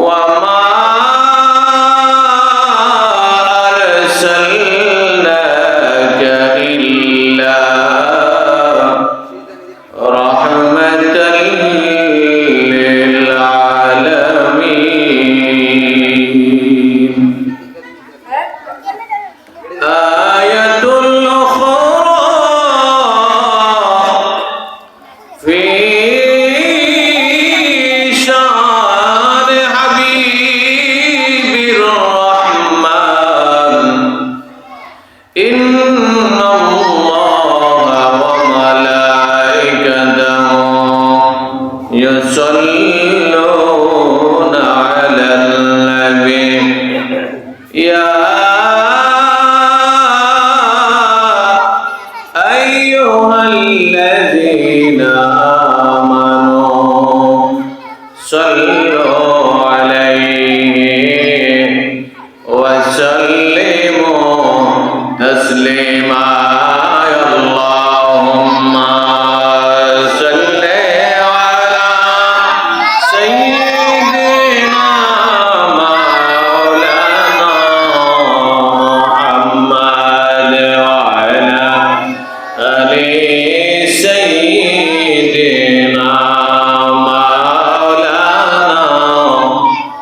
وما أرسلناك إلا رحمة للعالمين آية الأخرى في شان حبيب الرحمن إن الله وملائكته يصلون على النبي يا أيها الذين آمنوا صلوا عليه وسلموا تسليما اللهم صل على سيدنا مولانا محمد وعلى آل سيدنا مولانا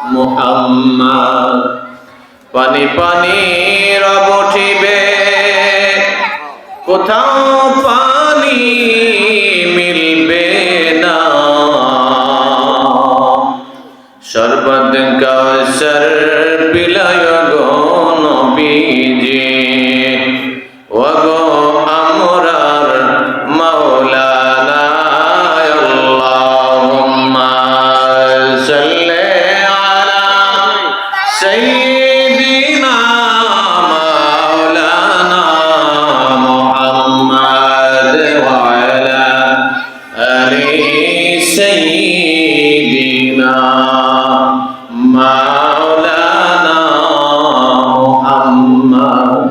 محمد পানি পানি রব উঠিবে কোথাও পানি মিলবে না শরবত কাউসার পিলায় গো নবীজি ওগো আমরার মাওলানা আল্লাহুম্মা সাল্লি আলা সাইয়্যিদিনা মাওলানা মুহাম্মদ ওয়া আলা আলি সাইয়্যিদিনা মাওলানা মুহাম্মদ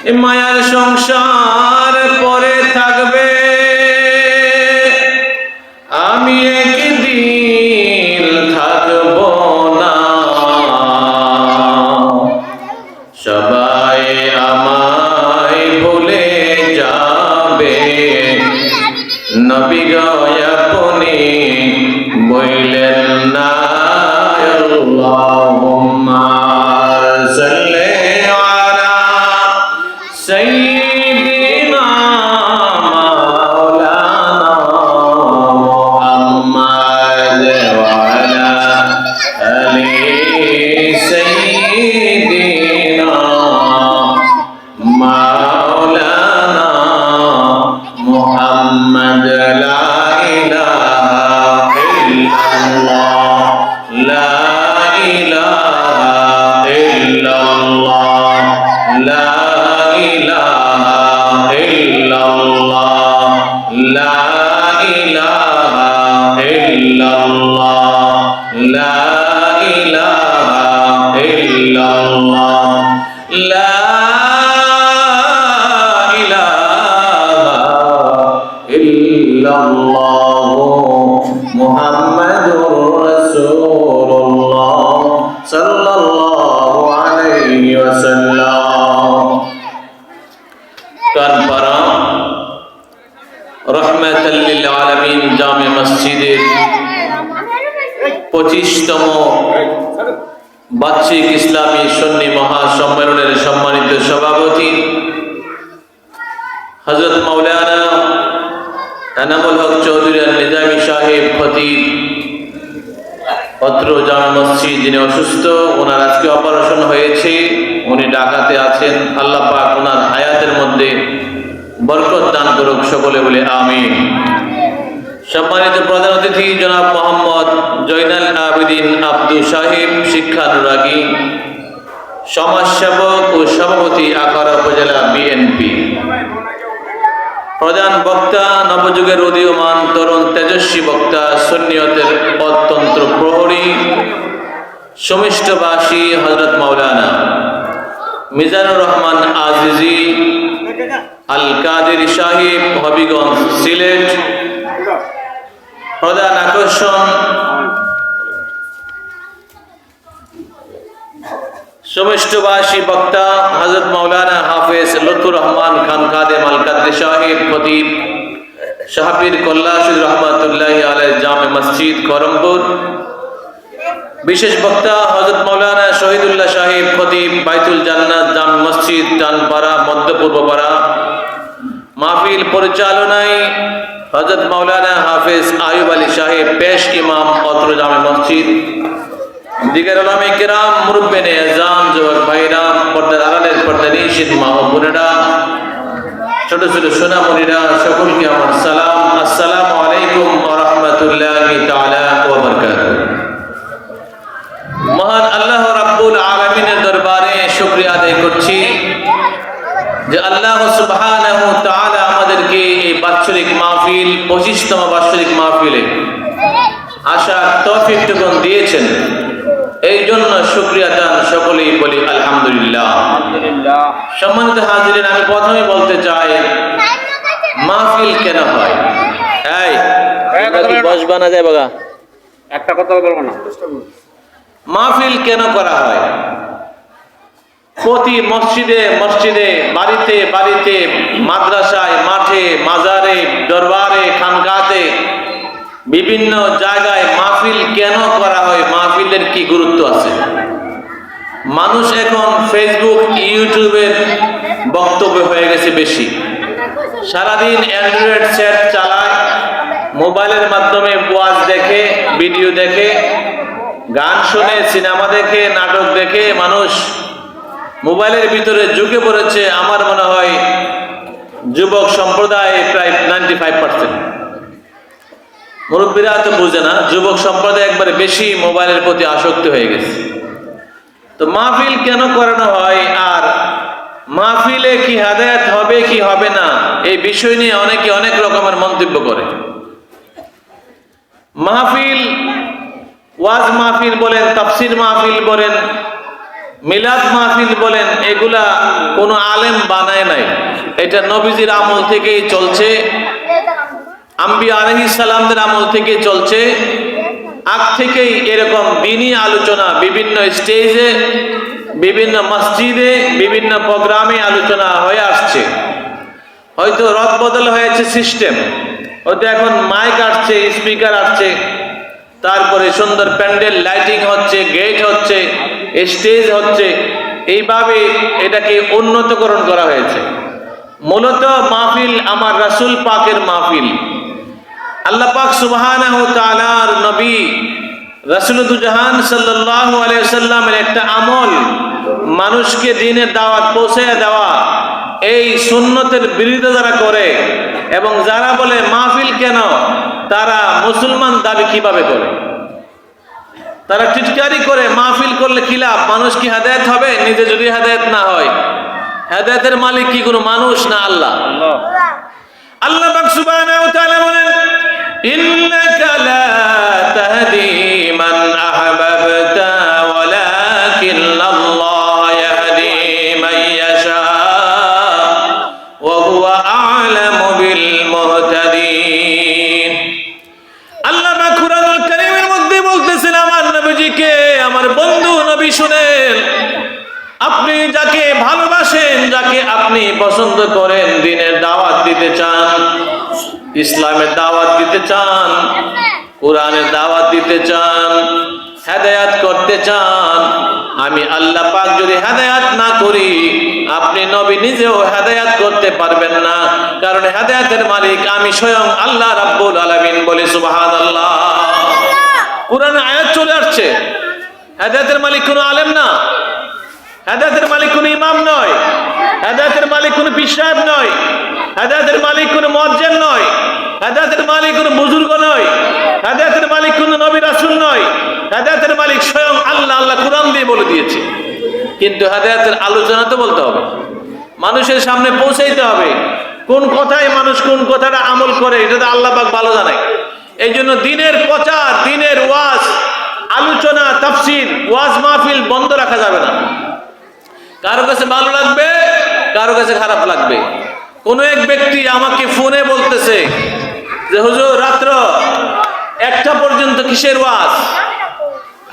এ মায়ার সংসার পরে থাকবে আমি একদিন থাকব না সবাই আমায় ভুলে যাবে নবী গো আপনি বললেন না আল্লাহুম্মা সাল্লি আলা সাইয়্যিদিনা মাওলানা মুহাম্মদ ওয়া আলা আলি সাইয়্যিদিনা মাওলানা মুহাম্মদ লা ইলাহা ইল্লাল্লাহ লা ইলাহা ইল্লাল্লাহ লা ইলাহা ইল্লাল্লাহ লা ইলাহা ইল্লাল্লাহ লা ইলাহা ইল্লাল্লাহ লা ইলাহা ইল্লাল্লাহ মুহাম্মাদুর রাসূলুল্লাহ সাল্লাল্লাহু আলাইহি ওয়াসাল্লাম কানপাড়া রহমাতাল লিল আলামিন জামে মসজিদের 25তম বার্ষিক ইসলামী সুন্নি মহাসম্মেলনের সম্মানিত সভাপতি হযরত মাওলানা এনামুল হক চৌধুরী নিজামী সাহেব খতিব অত্র জামে মসজিদ যিনি অসুস্থ ওনার আজকে অপারেশন হয়েছে উনি ঢাকাতে আছেন আল্লাহ পাক ওনার হায়াতের মধ্যে বরকত দান করুক সকলে বলে আমিন সম্মানিত প্রধান অতিথি জনাব মোহাম্মদ জয়নাল আবেদিন আব্দু সাহেব শিক্ষানুরাগী সমাজসেবক ও সভাপতি আখাউড়া উপজেলা বিএনপি প্রধান বক্তা নবযুগের উদীয়মান তরুণ তেজস্বী বক্তা সুন্নিয়তের অত্যন্ত প্রহরী সমিষ্টবাসী হযরত মাওলানা মিজানুর রহমান আজিজি আল কাদেরী সাহেব হবিগঞ্জ সিলেট প্রধান আকর্ষণ সমিষ্টভাষী বক্তা হযরত মাওলানা হাফেজ লুৎফুর রহমান খান খাদেম আল কাদরি সাহেব খতিব শাহপীর কল্লাশুর রহমাতুল্লাহি আলাইহি জামে মসজিদ করমপুর। বিশেষ বক্তা হযরত মাওলানা শহীদুল্লাহ সাহেব খতিব বাইতুল জান্নাত জামে মসজিদ টানপাড়া মধ্যপূর্বপাড়া। মাহফিল পরিচালনায় হযরত মাওলানা হাফেজ আয়ুব আলী সাহেব পেশ ইমাম অত্র জামে মসজিদ। দিগার উলামায়ে কেরাম, মুরব্বিনে আযম, যুবক ভাইরা, পর্দার আড়ালের পর্দানিশিন মা ও বোনেরা, ছোট ছোট সোনামণিরা, সকলকে আমার সালাম। আসসালামু আলাইকুম ওয়া রাহমাতুল্লাহি তাআলা ওয়া বারাকাতুহু। মহান আল্লাহ রাব্বুল আলামিনের দরবারে শুকরিয়া আদায় করছি যে আল্লাহ সুবহানাহু ওয়া তাআলা আমাদেরকে এই বাৎসরিক মাহফিল 25তম বাৎসরিক মাহফিলে আসার তৌফিকটুকু দিয়েছেন। এই জন্য শুকরিয়া দান সকলেই বলি আলহামদুলিল্লাহ। সম্মানিত হাজিরিন, আমি প্রথমে বলতে চাই মাহফিল কেন হয়? বসবা না যায় বাগা, একটা কথা বলবো না। মাহফিল কেন করা হয়? প্রতি মসজিদে মসজিদে, বাড়িতে বাড়িতে, মাদ্রাসায়, মাঠে, মাজারে, দরবারে, খানকাতে, বিভিন্ন জায়গায় মাহফিল কেন করা হয়? মাহফিলের কি গুরুত্ব আছে? মানুষ এখন ফেসবুক, ইউটিউবের বক্তব্য হয়ে গেছে বেশি। সারাদিন অ্যান্ড্রয়েড সেট চালায়, মোবাইলের মাধ্যমে ওয়াজ দেখে, ভিডিও দেখে, গান শুনে, সিনেমা দেখে, নাটক দেখে মানুষ মোবাইলের ভিতরে ঝুঁকে পড়েছে। আমার মনে হয় যুবক সম্প্রদায় প্রায় 95%। মুরব্বীরা তো বুঝে না, যুবক সম্প্রদায় একবারে বেশি মোবাইলের প্রতি আসক্ত হয়ে গেছে। তো মাহফিল কেন করানো হয়, আর মাহফিলে কি হেদায়েত হবে কি হবে না, এই বিষয় নিয়ে অনেকে অনেক রকমের মন্তব্য করে। মাহফিল, ওয়াজ মাহফিল বলেন, তাফসির মাহফিল বলেন, মিলাদ মাহফিল বলেন, এগুলা কোনো আলেম বানায় নাই। এটা নবীজির আমল থেকেই চলছে, আম্বিয়া আলাইহিস সালামদের আমল থেকে চলছে। আগ থেকেই এরকম দ্বীনি আলোচনা বিভিন্ন স্টেজে, বিভিন্ন মসজিদে, বিভিন্ন প্রোগ্রামে আলোচনা হয়ে আসছে। হয়তো রদ বদল হয়েছে সিস্টেম, হয়তো এখন মাইক আসছে, স্পিকার আসছে, তারপরে সুন্দর প্যান্ডেল লাইটিং হচ্ছে, গেট হচ্ছে, স্টেজ হচ্ছে, এইভাবে এটাকে উন্নতকরণ করা হয়েছে। মূলত মাহফিল আমার রাসূল পাকের মাহফিল। আল্লাহ পাক সুবহানাহু ওয়া তাআলার নবী রাসূলুল জাহান সাল্লাল্লাহু আলাইহি ওয়াসাল্লামের একটা আমল মানুষকে দ্বীনের দাওয়াত পৌঁছে দেওয়া। এই সুন্নতের বিরোধিতা যারা করে এবং যারা বলে মাহফিল কেন, তারা মুসলমান দাবি কিভাবে করে? তারা টিটকারি করে মাহফিল করলে কি লাভ? মানুষ কি হেদায়েত হবে? নিজে যদি হেদায়েত না হয়, হেদায়েতের মালিক কি কোনো মানুষ না আল্লাহ? আল্লাহ পাক সুবহানাহু ওয়া তাআলা বলেন, ইন্নাকা লা তাহদি মান আহবাবতা ওয়ালাকিন্নাল্লাহ ইয়াহদি মান ইয়াশা ওয়া হুয়া আ'লামু বিল মুহতাদিন। আল্লাহ পাক কুরআনুল কারীমের মধ্যে বলতেছেন আমার নবীজিকে, আমার বন্ধু নবী শুনেন, আপনি যাকে ভালোবাসেন, যাকে আপনি পছন্দ করেন, দ্বীনের দাওয়াত দিতে চান, ইসলামের দাওয়াত দিতে চান, কোরআনের দাওয়াত দিতে চান, হেদায়েত করতে চান, আমি আল্লাহ পাক যদি হেদায়েত না করি, আপনি নবী নিজেও হেদায়েত করতে পারবেন না। কারণ হেদায়েতের মালিক আমি স্বয়ং আল্লাহ রাব্বুল আলামিন। বলি সুবহানাল্লাহ। কোরআনে আয়াত চলে আসছে, হেদায়েতের মালিক কোনো আলেম না, হেদায়েতের মালিক কোনো ইমাম নয়, হেদায়েতের মালিক কোনো পীর সাহেব নয়, হেদায়েতের মালিক কোনো মুয়াজ্জিন নয়, হেদায়েতের মালিক কোনো বুজুর্গ নয়, হেদায়েতের মালিক কোনো নবী রাসূল নয়। হেদায়েতের মালিক স্বয়ং আল্লাহ। আল্লাহ কোরআন দিয়ে বলে দিয়েছে। কিন্তু হেদায়েতের আলোচনা তো বলতে হবে, মানুষের সামনে পৌঁছাইতে হবে। কোন কথায় মানুষ কোন কথাটা আমল করে এটা তো আল্লাহ পাক ভালো জানে। এই জন্য দ্বীনের প্রচার, দ্বীনের ওয়াজ, আলোচনা, তাফসীর, ওয়াজ মাহফিল বন্ধ রাখা যাবে না। কারো কাছে ভালো লাগবে, কারো কাছে খারাপ লাগবে। কোন এক ব্যক্তি আমাকে ফোনে বলতেছে যে হুজুর রাত্র 1টা পর্যন্ত কিসের ওয়াজ?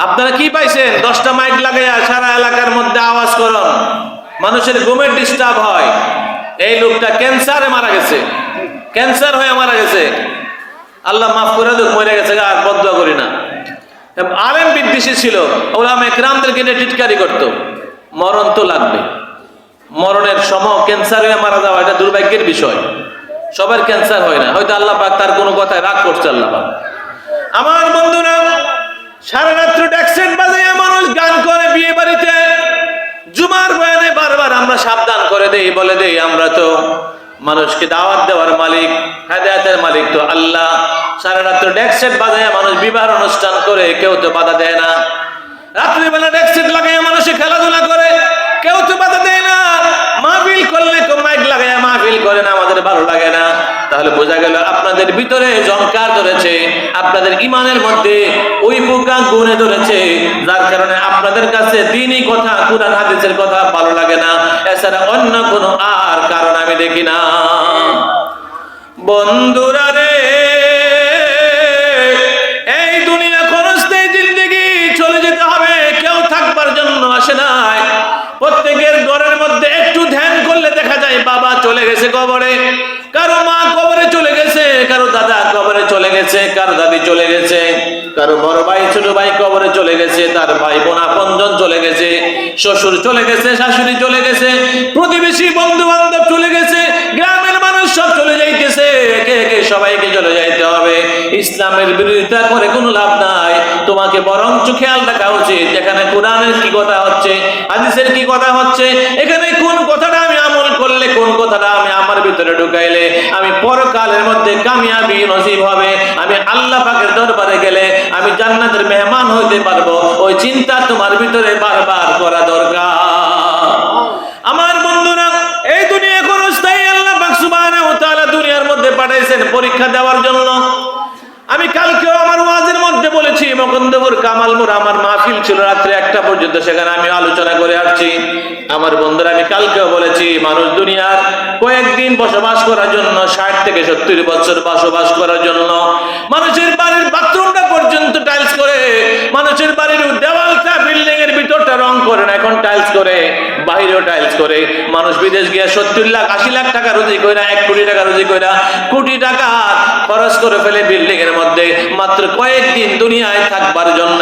আপনারা কি পাইছেন? 10টা মাইক লাগাইয়া সারা এলাকার মধ্যে আওয়াজ করুন, মানুষের ঘুমের ডিস্টার্ব হয়। এই লোকটা ক্যান্সারে মারা গেছে, ক্যান্সার হয়ে মারা গেছে, আল্লাহ মাফ করে দেখ, মরে গেছে, আর বদদুয়া করি না। আলেম বিদ্বেষী ছিল, ওলামা ইকরামদেরকে নিয়ে টিটকারি করতো। মরণ তো লাগবে, মরণের সময় ক্যান্সার হয়ে মারা যাওয়া এটা দুর্ভাগ্যের বিষয়। সবার ক্যান্সার হয় না, হয়তো আল্লাহ পাক তার কোনো কথায় রাগ করছে আল্লাহ পাক। আমার বন্ধুরা, সারা রাত্র ডেক্সেট বাজায় মানুষ গান করে বিয়ে বাড়িতে, জুমার বয়ানে বারবার আমরা সাবধান করে দেই, বলে দেই আমরা তো মানুষকে দাওয়াত দেওয়ার মালিক, হেদায়েতের মালিক তো আল্লাহ। সারা রাত্র ডেক্সেট বাজায় মানুষ বিবাহ অনুষ্ঠান করে, কেউ তো বাধা দেয় না। রাত্রিবেলা ডেক্সেট লাগাইয়া মানুষে খেলাধুলা করে, কেউ তো বাধা দেয় না। মাহফিল করলে মাইক লাগাইয়া মাহফিল করে না, আমাদের ভালো লাগে না। তাহলে বোঝা গেল আপনাদের ভিতরে জংকার ধরেছে, আপনাদের ইমানের মধ্যে ওই পোকা গুনে ধরেছে, যার কারণে আপনাদের কাছে দ্বীনি কথা, কুরআন হাদিসের কথা ভালো লাগে না। এছাড়া অন্য কোনো আর কারণ আমি দেখি না। বন্ধুরা রে, এই দুনিয়া ক্ষণস্থায়ী জিন্দেগি, চলে যেতে হবে, কেউ থাকবার জন্য আসে নাই। প্রত্যেকের ঘরের মধ্যে একটু ধ্যান করলে দেখা যায় বাবা চলে গেছে কবরে, কারো মা কবরে চলে গেছে, কারো দাদা কবরে চলে গেছে, কারো দাদি চলে গেছে, কারো বড় ভাই ছোট ভাই কবরে চলে গেছে, তার ভাই বোন আপনজন চলে গেছে, শ্বশুর চলে গেছে, শাশুড়ি চলে গেছে, প্রতিবেশী বন্ধু বান্ধব চলে গেছে, গ্রামের মানুষ সব চলে যাইতেছে, একে একে সবাইকে চলে যাইতে হবে। ইসলামের বিরোধিতা করে কোনো লাভ নাই, তোমাকে বরঞ্চ খেয়াল রাখা উচিত এখানে কোরআনের কি কথা হচ্ছে, হাদিসের কি কথা হচ্ছে, এখানে কোন কথাটা আমি আমল করলে, কোন কথাটা আমি আমার ভিতরে ঢুকাইলে আমি পরকালের মধ্যে কামিয়াবি নসিব হবে, আমি আল্লাহ পাকের দরবারে গেলে আমি জান্নাতের মেহমান হইতে পারবো, ওই চিন্তা তোমার ভিতরে বারবার করা দরকার। আমার বন্ধুরা, এই দুনিয়া ক্ষণস্থায়ী, আল্লাহ পাক সুবহানাহু ওয়া তাআলা দুনিয়ার মধ্যে পাঠাইছেন পরীক্ষা দেওয়ার জন্য। আমি কালকেও আমার ওয়াজের মধ্যে বলেছি, মকন্দপুর কামালপুর আমার মাহফিল ছিল রাত্রে 1টা পর্যন্ত, সেখানে আমি আলোচনা করে আসছি। আমার বন্ধুরা, আমি কালকেও বলেছি, মানুষ দুনিয়ার কয়েকদিন বসবাস করার জন্য 60 থেকে 70 বছর বসবাস করার জন্য মানুষের বাড়ির বাথরুমটা পর্যন্ত টাইলস করে, মানুষের বাড়ির দেওয়ালটা, বিল্ডিং এর ভিতরটা রং করে না, এখন টাইলস করে, বাহিরেও টাইলস করে। মানুষ বিদেশ গিয়ে 70 লাখ 80 লাখ টাকা রুজি কইরা, 1 কোটি টাকা রুজি কইরা, কোটি টাকা খরচ করে ফেলে বিল্ডিং এর মধ্যে, মাত্র কয়েকদিন দুনিয়ায় থাকবার জন্য।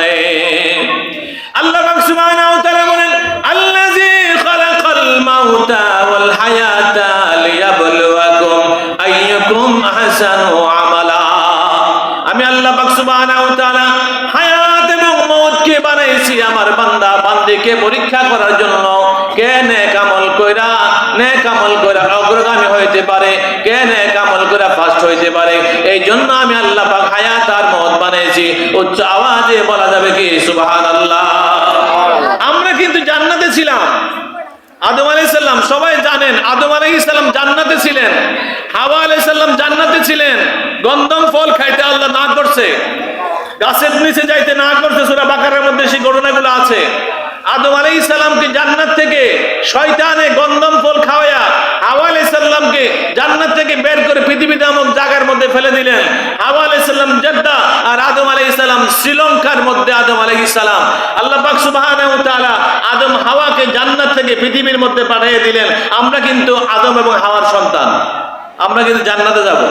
আল্লাহ পাক সুবহানাহু ওয়া তাআলা বলেন, আল্লাযী খালাকাল মাউতা ওয়াল হায়াতা লিয়াবলুয়াকুম আইয়ুকুম আহসানু আমালা। আমি আল্লাহ পাক সুবহানাহু ওয়া তাআলা হায়াত এবং মওতকে বানাইছি আমার বান্দা বান্দীকে পরীক্ষা করার জন্য। কে নেক আমল কইরা অগ্রগামী হইতে পারে, কে নেক আমল কইরা ফার্স্ট হইতে পারে, এই জন্য আমি আল্লাহ পাক হায়াত আর মওত বানাইছি। উচ্চ আওয়াজে বলা যাবে কি সুবহানাল্লাহ। আমরা কিন্তু জান্নাতে ছিলাম, আদম আলাইহিস সালাম সবাই জানেন, আদম আলাইহিস সালাম জান্নাতে ছিলেন, হাওয়া আলাইহিস সালাম জান্নাতে ছিলেন। গন্ধম ফল খাইতে আল্লাহ না করছে, গাছের নিচে যাইতে না করছে, সূরা বাকারার মধ্যে সেই ঘটনাগুলো আছে। আদম আলাইহিস সালামকে জান্নাত থেকে শয়তানে গন্ধম ফল খাওয়ায়া হাওয়া আলাইহিস সালামকে জান্নাত থেকে বের করে পৃথিবী নামক জায়গার মধ্যে ফেলে দিলেন। হাওয়া আলাইহিস সালাম জেদ্দা আর আদম আলাইহিস সালাম শ্রীলঙ্কার মধ্যে। আদম আলাইহিস সালাম, আল্লাহ পাক সুবহানাহু ওয়া তাআলা আদম হাওয়াকে জান্নাত থেকে পৃথিবীর মধ্যে পাঠিয়ে দিলেন। আমরা কিন্তু আদম এবং হাওয়ার সন্তান, আমরা কিন্তু জান্নাতে যাব।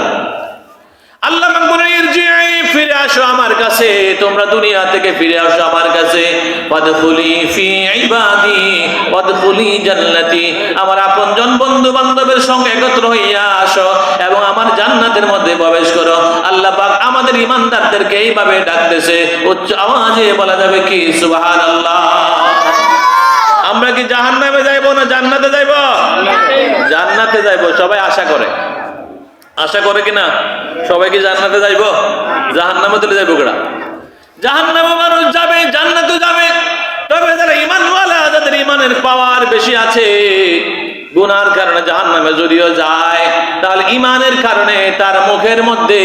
আল্লাহ পাক বলেন, ইরজিই, ফিরে আসো আমার কাছে, তোমরা দুনিয়া থেকে ফিরে আসো আমার কাছে। ওয়াদখুলি ফি ইবাদি ওয়াদখুলি জান্নাতি, আমার আপনজন বন্ধু বান্ধবের সঙ্গে একত্র হইয়া আসো এবং আমার জান্নাতের মধ্যে প্রবেশ করো। আল্লাহ পাক আমাদের ঈমানদারদেরকে এইভাবে ডাকতেছে। উচ্চ আওয়াজে বলা যাবে কি সুবহানাল্লাহ। আমরা কি জাহান্নামে যাইবো না জান্নাতে যাইবো? জান্নাতে যাইবো, সবাই আশা করে। আশা করে কিনা? সবাই কি জান্নাতে যাইবো? জাহান্নামে চলে যাইবো কেডা? জাহান্নামে মানুষ যাবে, জান্নাতে যাবে। তবে যারা ঈমানওয়ালা, যাদের ঈমানের পাওয়ার বেশি আছে, গুনার কারণে জাহান্নামে যদিও যায়, তাহলে ঈমানের কারণে তার মুখের মধ্যে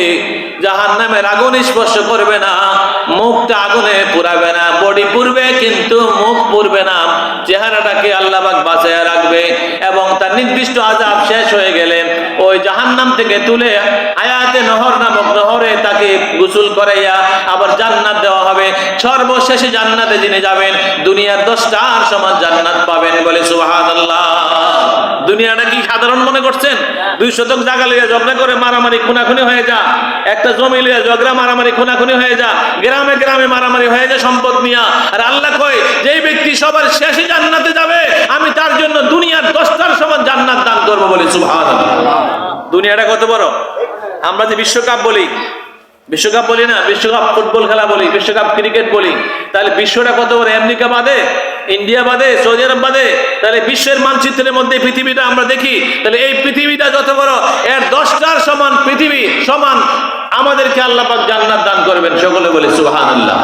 জাহান্নামের আগুন স্পর্শ করবে না, মুখটা আগুনে পুরাবে না, বডি পুড়বে কিন্তু মুখ পুড়বে না। চেহারাটাকে আল্লাহ পাক বাঁচায়া রাখবে এবং তার নির্দিষ্ট আযাব শেষ হয়ে গেলে ওই জাহান্নাম থেকে তুলে হায়াতে নহর নামক নহরে তাকে গোসল করাইয়া আবার জান্নাত দেওয়া হবে। সর্বশেষে জান্নাতে যিনি যাবেন দুনিয়ার 10টার সমান জান্নাত পাবেন, বলে সুবহানাল্লাহ। দুনিয়াটা কি সাধারণ মনে করছেন? 2 শতক জায়গা লইয়া ঝগড়া করে মারামারি খুনাখুনি হয়ে যা, একটা জমি লইয়া ঝগড়া মারামারি খুনাখুনি হয়ে যা, গ্রামে গ্রামে মারামারি হয়ে যা সম্পদ নিয়া। আর আল্লাহ কয় যেই ব্যক্তি সবার শেষে জান্নাতে যাবে আমি তার জন্য দুনিয়ার 10টার সমান জান্নাত দান করব, বলে সুবহানাল্লাহ। দুনিয়াটা কত বড়! আমরা যে বিশ্বকাপ বলি, বিশ্বকাপ বলি না, বিশ্বকাপ ফুটবল খেলা বলি, বিশ্বকাপ ক্রিকেট বলি, তাহলে বিশ্বটা কত বড়? আমেরিকা বাদে, ইন্ডিয়া বাদে, সৌদি আরব বাদে, তাহলে বিশ্বের মানচিত্রের মধ্যে পৃথিবীটা আমরা দেখি, তাহলে এই পৃথিবীটা যত বড় এর 10টার সমান পৃথিবী সমান আমাদেরকে আল্লাহ পাক জান্নাত দান করবেন, সকলে বলে সুবহানাল্লাহ।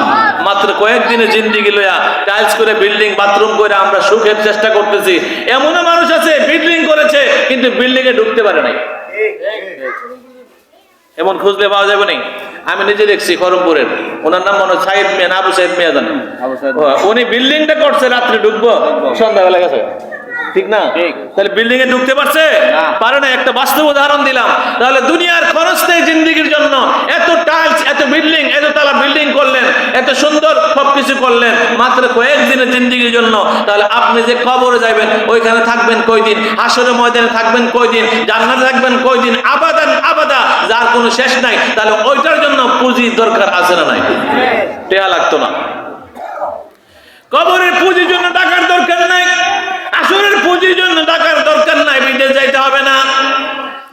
মাত্র কয়েকদিনের জিন্দেগি লইয়া টাইলস করে বিল্ডিং বাথরুম করে আমরা সুখের চেষ্টা করতেছি। এমনও মানুষ আছে বিল্ডিং করেছে কিন্তু বিল্ডিং এ ঢুকতে পারে নাই, এমন খুঁজলে পাওয়া যাবে না। আমি নিজে দেখছি খরমপুরের, ওনার নাম মনে হয় সাহেব মিয়া, আবু সাহেব মিয়া জানেন, উনি বিল্ডিংটা করছে, রাত্রে ঢুকবো সন্ধ্যাবেলা গেছে, ঠিক না? তাহলে বিল্ডিং এ ঢুকতে পারছে? পারে না। একটা বাস্তব উদাহরণ দিলাম। তাহলে দুনিয়ার খরচ নেই জিন্দেগির জন্য, এত টাইলস, এত বিল্ডিং, এত তালা বিল্ডিং করলেন, এত সুন্দর সবকিছু করলেন মাত্র কয়েকদিনের জিন্দেগির জন্য। তাহলে আপনি যে কবরে যাবেন ওইখানে থাকবেন কয়দিন, হাসরের ময়দানে থাকবেন কয়দিন, জান্নাতে থাকবেন কয়দিন, আবাদান আবাদা, যার কোনো শেষ নাই। তাহলে ওইটার জন্য পুঁজি দরকার আছে না নাই? টেয়া লাগতো না। কবরের পুঁজির জন্য টাকার দরকার নাই, আসরের পুঁজির জন্য টাকার দরকার নাই, বিদেশ যাইতে হবে না।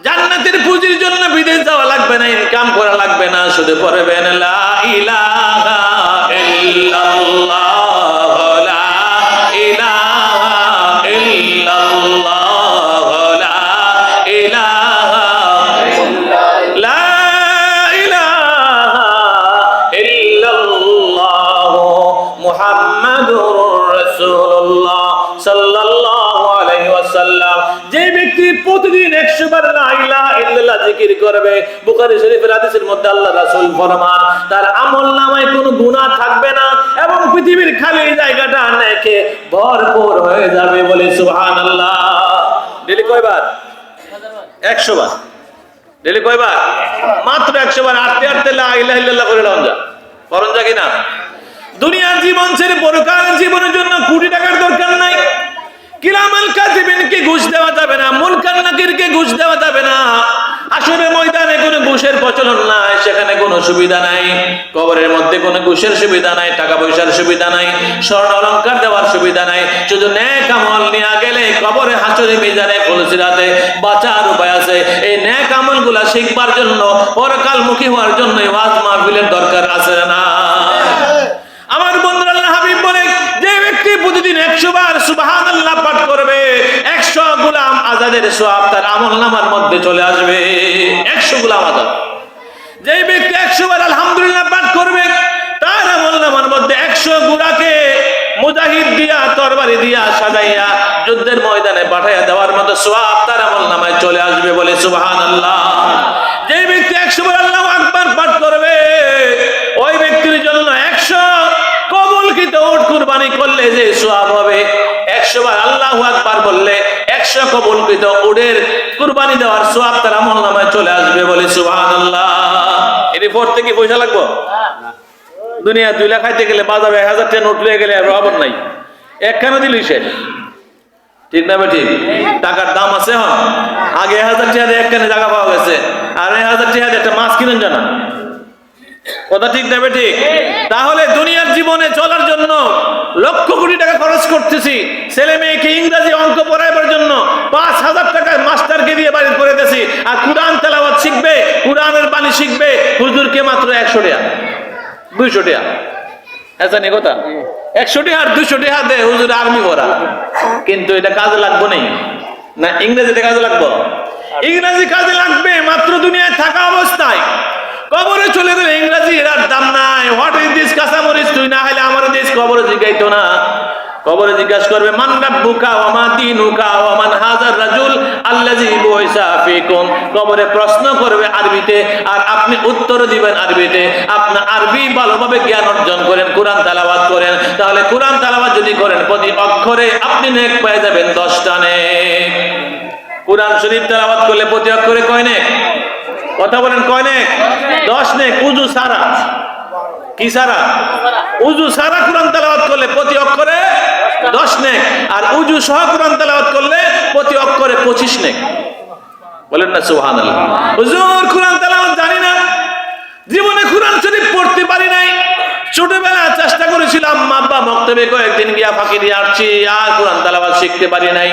জান্নাতের পুঁজির জন্য বিদেশ যাওয়া লাগবে না, ইনকাম করা লাগবে না, শুধু পড়বেন লা ইলাহা ইল্লাল্লাহ, লা ইলাহা ইল্লাল্লাহ, লা ইলাহা লা ইলাহা ইল্লাল্লাহ মুহাম্মাদুর রাসূলুল্লাহ সাল্লাল্লাহু আলাইহি ওয়াসাল্লাম। যে ব্যক্তি প্রতিদিন 100 বার লা ইলাহা ইল্লাল্লাহ জিকির করবে, বুখারী শরীফের হাদিসের মধ্যে আল্লাহ রাসূল ফরমান তার আমলনামায় কোনো গুনাহ থাকবে না এবং পৃথিবীর খালি জায়গাটা নেকে ভরপুর হয়ে যাবে, বলে সুবহানাল্লাহ। ডেলি কয়বার? 100 বার। ডেলি কয়বার? মাত্র 100 বার। আটতে আটতে লা ইলাহা ইল্লাল্লাহ করে লন যা, করন যা কিনা? দুনিয়ার জীবন ছেড়ে পরকালের জীবনের জন্য কোটি টাকার দরকার নাই। কিরামাল কাতিবিনকে ঘুষ দেওয়া যাবে না, মুনকার নাকিরকে ঘুষ দেওয়া যাবে না। হাসরের ময়দানে কোনো ঘুষের প্রচলন নাই, সেখানে কোনো সুবিধা নাই। কবরের মধ্যে কোনো ঘুষের সুবিধা নাই, টাকা পয়সার সুবিধা নাই, স্বর্ণ অলংকার দেওয়ার সুবিধা নাই। শুধু নেক আমল নিয়ে গেলে কবরে হাসরে মিজানে ফুলসিরাতে বাঁচার উপায় আছে। এই নেক আমলগুলা শিখবার জন্য, পরকালমুখী হওয়ার জন্য ওয়াজ মাহফিলের দরকার আছে না? আমার বন্ধুরা, আল্লাহ হাবিব বলে যে ব্যক্তি প্রতিদিন 100 বার সুবহানাল্লাহ পাঠ করবে, 100 গোলাম আজাদের সওয়াব তার আমলনামার মধ্যে চলে আসবে। 100 গোলাম আজাদ। যে ব্যক্তি 100 বার আলহামদুলিল্লাহ পাঠ করবে তার আমলনামার মধ্যে 100 ঘোড়াকে মুজাহিদ দিয়া, তরবারি দিয়া সাজাইয়া যুদ্ধের ময়দানে পাঠাইয়া দেওয়ার মতো সওয়াব তার আমলনামায় চলে আসবে, বলে সুবহানাল্লাহ। যে ব্যক্তি 100 বার আল্লাহু আকবার পাঠ করবে ওই ব্যক্তির জন্য 100 কবুলকৃত উট কুরবানি করলে যে সওয়াব হবে, 100 বার আল্লাহু আকবার বললে 100 কবুলকৃত উটের কুরবানি দেওয়ার সওয়াব তার আমলনামায় চলে আসবে, বলে সুবহানাল্লাহ। এর পড়তে কি পয়সা লাগবে? দুনিয়া 2 লাখ খাইতে গেলে বাজারে 1000 টাকা নোট লয়ে গেলে আর রহবত নাই, একখানা দিলেই শেষ, ঠিক না? ঠিক। টাকার দাম আছে। হ্যাঁ, আগে 1000 টাকা একখানে জায়গা পাওয়া গেছে, আর 1000 টাকা একটা মাছ কিনেন জানা, কথা ঠিক না? ঠিক। তাহলে দুনিয়ার জীবনে চলার জন্য লক্ষ কোটি টাকা খরচ করতেছি, ছেলে মেয়েকে ইংরেজি অঙ্ক পড়াইবার জন্য 5000 টাকা মাস্টারকে দিয়ে বাড়ি করে দিয়েছি, আর কুরআন তেলাওয়াত শিখবে, কুরআনের বাণী শিখবে, হুজুরকে মাত্র 100 টাকা 200 টাকা। আচ্ছা নি কথা, 100 টাকা আর 200 টাকা দে হুজুর আর্মি পড়া, কিন্তু এটা কাজে লাগবে নাই না? ইংরেজিতে কাজে লাগবে? ইংরেজি কাজে লাগবে মাত্র দুনিয়ায় থাকা অবস্থায়। কবরে চলে গেলে ইংরেজি এর আর দাম নাই। হোয়াট ইজ দিস কাঁচামরিচ, তুই না হলে আমার দেশ কবরে জিজ্ঞাইতো না। কবরে জিজ্ঞাসা করবে মান রাব্বুকা ওয়া মা দীনুকা ওয়া মান হাযার রাজুল আল্লাযী বুইসা ফীকুম। কবরে প্রশ্ন করবে আরবিতে আর আপনি উত্তর দিবেন আরবিতে। আপনি আরবি ভালোভাবে জ্ঞান অর্জন করেন, কোরআন তেলাওয়াত করেন, তাহলে কোরআন তেলাওয়াত যদি করেন প্রতি অক্ষরে আপনি নেক পেয়ে যাবেন 10টা নেক। কুরআন শরীফ তেলাওয়াত করলে প্রতি অক্ষরে কয় নেক? কথা বলেন, কয় নেক? 10 নেক। উযু সারা, কি সারা? উযু সারা কুরআন তেলাওয়াত করলে প্রতি অক্ষরে 10 নেক, আর উযু সহ কুরআন তেলাওয়াত করলে প্রতি অক্ষরে 25 নেক। বলেন না সুবহানাল্লাহ। হুজুর কুরআন তেলাওয়াত জানি না, জীবনে কুরআন শরীফ পড়তে পারি নাই, ছোটবেলা চেষ্টা করেছিলাম, মা আব্বা মক্তবে কয়েকদিন গিয়া ফাঁকি দিয়ে আসছি, আর কোরআন তেলাওয়াত শিখতে পারি নাই।